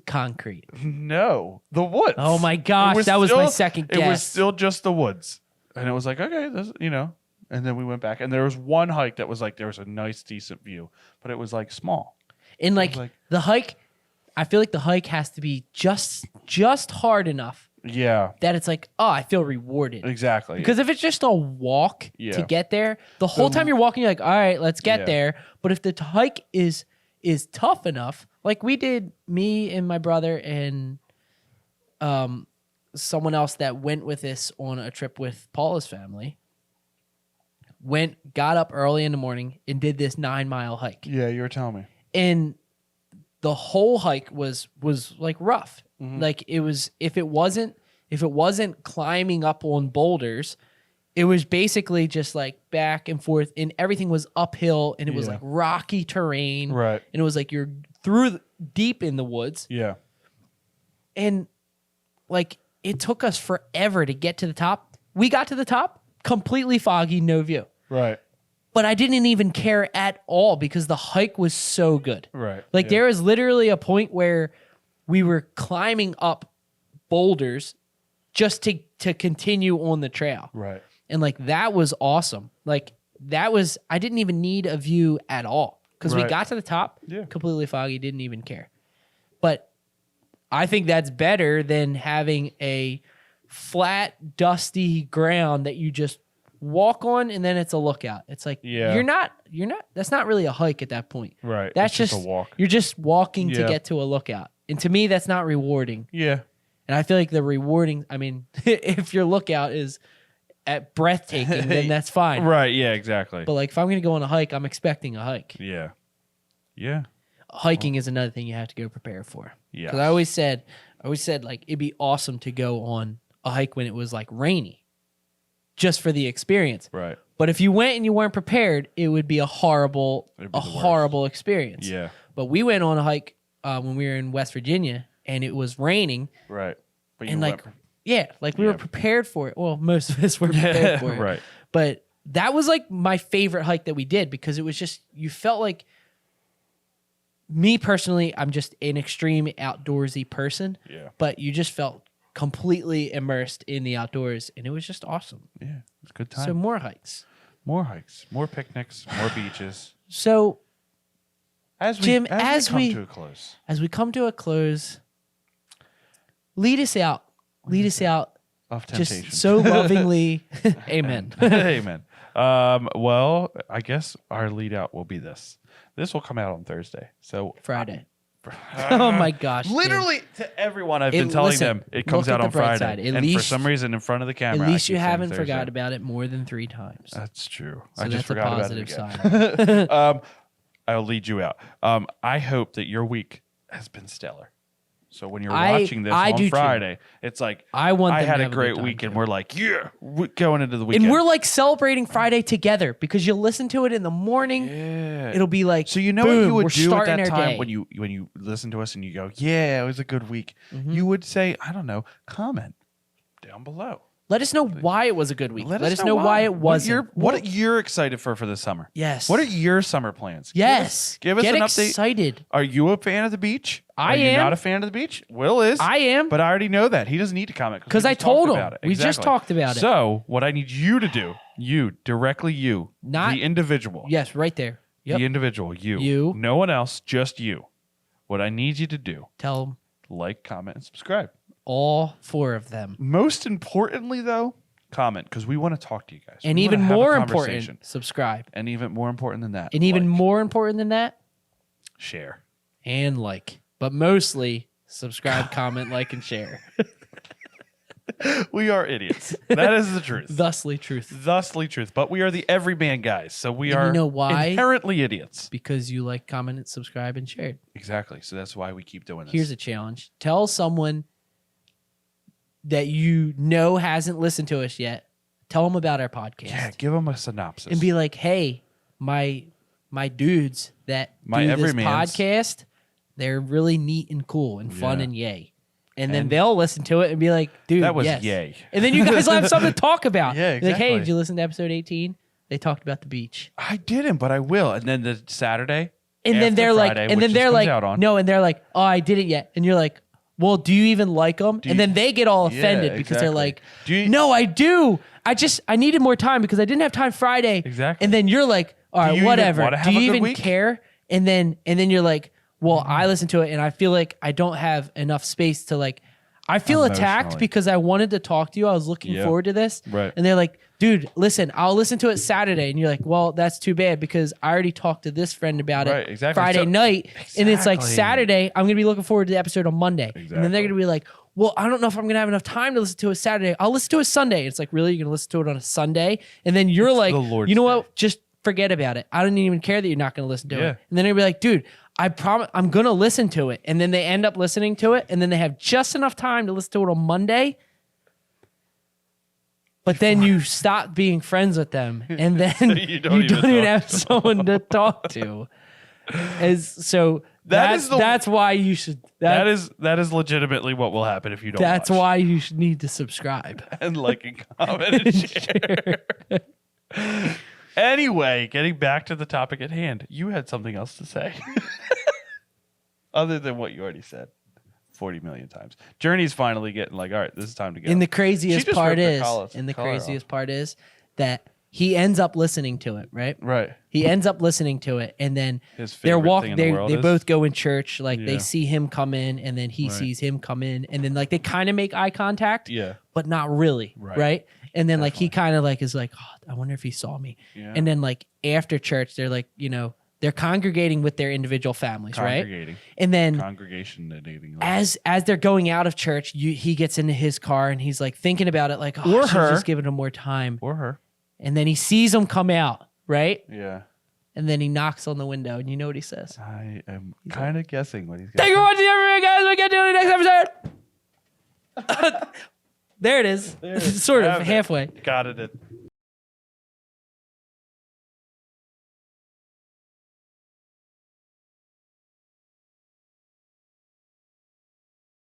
Concrete. No, the woods. Oh my gosh, that was my second guess. It was still just the woods. And it was like, okay, this, and then we went back, and there was one hike that was like, there was a nice, decent view, but it was like small. And like the hike, I feel like the hike has to be just hard enough. Yeah. That it's like, oh, I feel rewarded. Exactly. Because if it's just a walk to get there, the whole time you're walking, you're like, all right, let's get there. But if the hike is tough enough, like we did, me and my brother and someone else that went with us on a trip with Paula's family, got up early in the morning and did this 9-mile hike. Yeah, you were telling me. And the whole hike was like rough. Mm-hmm. Like it was, if it wasn't climbing up on boulders, it was basically just like back and forth, and everything was uphill, and it was like rocky terrain. Right. And it was like you're deep in the woods. Yeah. And like it took us forever to get to the top. We got to the top, completely foggy, no view. Right. But I didn't even care at all because the hike was so good. Right. Like there was literally a point where we were climbing up boulders just to continue on the trail. Right. And like that was awesome. Like I didn't even need a view at all because we got to the top, completely foggy, didn't even care. But I think that's better than having a flat, dusty ground that you just walk on and then it's a lookout. It's like you're not that's not really a hike at that point. Right. That's just a walk. You're just walking to get to a lookout. And to me that's not rewarding. Yeah. And I feel like the rewarding, I mean, if your lookout is at breathtaking, then that's fine. Right, yeah, exactly. But like if I'm going to go on a hike, I'm expecting a hike. Yeah. Yeah. Hiking is another thing you have to go prepare for. Yeah. Because I always said like it'd be awesome to go on a hike when it was like rainy, just for the experience. Right. But if you went and you weren't prepared, it would be a horrible experience. Yeah. But we went on a hike when we were in West Virginia and it was raining. Right. But you and like we were prepared for it. Well, most of us were prepared for it. Right. But that was like my favorite hike that we did because it was just, you felt like, me personally, I'm just an extreme outdoorsy person. Yeah. But you just felt completely immersed in the outdoors and it was just awesome. Yeah. It's a good time. So more hikes. More picnics, more beaches. So as we come to a close, lead us out. Lead us out of temptation. Just so lovingly. Amen. Amen. Well, I guess our lead out will be this. This will come out on Thursday. So Friday. Oh my gosh! Literally to everyone I've been telling them it comes out on Friday, and for some reason in front of the camera. At least you haven't forgot about it more than 3 times. That's true. So I just forgot about it again. Sign. I'll lead you out. I hope that your week has been stellar. So when you're watching this on Friday, it's like I had a great week, and we're like, we're going into the weekend, and we're like celebrating Friday together because you listen to it in the morning. Yeah, it'll be like, so you know boom, what you would do at that time day. when you listen to us and you go, yeah, it was a good week. You would say, I don't know, comment down below. Let us know why it was a good week. Let us know why it wasn't. What you're excited for this summer. Yes. What are your summer plans? Yes. Give us Get an update. excited. Are you a fan of the beach? I am. Are you am. not a fan of the beach? Will is. I am. But I already know that. He doesn't need to comment. Because I told him. We just talked about it. So what I need you to do, not the individual. Yes, right there. Yep. The individual, you. No one else, just you. What I need you to do. Tell them. Like, comment, and subscribe. All 4 of them. Most importantly, though, comment, because we want to talk to you guys. And even more important, subscribe. And even more important than that. And even more important than that, share. And like. But mostly, subscribe, comment, like, and share. We are idiots. That is the truth. Thusly truth. But we are the everyman guys, so we are inherently idiots. Because you like, comment, subscribe, and share. Exactly. So that's why we keep doing this. Here's a challenge. Tell someone that you know hasn't listened to us yet. Tell them about our podcast. Yeah, give them a synopsis. And be like, hey, my dudes that do this podcast, they're really neat and cool and fun and yay. And then they'll listen to it and be like, dude, that was yay. And then you guys will have something to talk about. Yeah, exactly. Like, hey, did you listen to episode 18? They talked about the beach. I didn't, but I will. And then the Saturday, and then they're Friday, like, and then they're like, no, and they're like, oh, I didn't yet. And you're like, well, do you even like them? And then they get all offended because they're like, no, I do. I needed more time because I didn't have time Friday. Exactly. And then you're like, all right, whatever. Do you even care? And then you're like, well, I listened to it and I feel like I don't have enough space to like, I feel attacked because I wanted to talk to you. I was looking forward to this. Right. And they're like, dude, listen, I'll listen to it Saturday. And you're like, well, that's too bad because I already talked to this friend about it Friday night. And it's like Saturday, I'm going to be looking forward to the episode on Monday. Exactly. And then they're going to be like, well, I don't know if I'm going to have enough time to listen to it Saturday. I'll listen to it Sunday. It's like, really? You're going to listen to it on a Sunday? And then you're like, you know what? Just forget about it. I don't even care that you're not going to listen to it. And then they'll be like, dude, I promise I'm going to listen to it. And then they end up listening to it. And then they have just enough time to listen to it on Monday. But then you stop being friends with them. And then you don't even have someone to talk to. That's why you should. That is legitimately what will happen if you don't That's why you should need to subscribe. And like and comment and share. Anyway, getting back to the topic at hand, you had something else to say. Other than what you already said 40 million times. Journey's finally getting like, all right, this is time to go. And the craziest part is that he ends up listening to it, right? Right. He ends up listening to it, and then they both go in church, like they see him come in, and then he sees him come in, and then like they kind of make eye contact, but not really, right? And then like he kind of like is like, oh, I wonder if he saw me. Yeah. And then like after church, they're like, you know, they're congregating with their individual families, right? And then as they're going out of church, he gets into his car and he's like thinking about it, like, oh, I should just given him more time. Or her. And then he sees him come out, right? Yeah. And then he knocks on the window, and you know what he says? I am kind of guessing what he's going to say. Thank you for watching, everyone, guys. We'll get to the next episode. There it is. Sort of, halfway. Got it.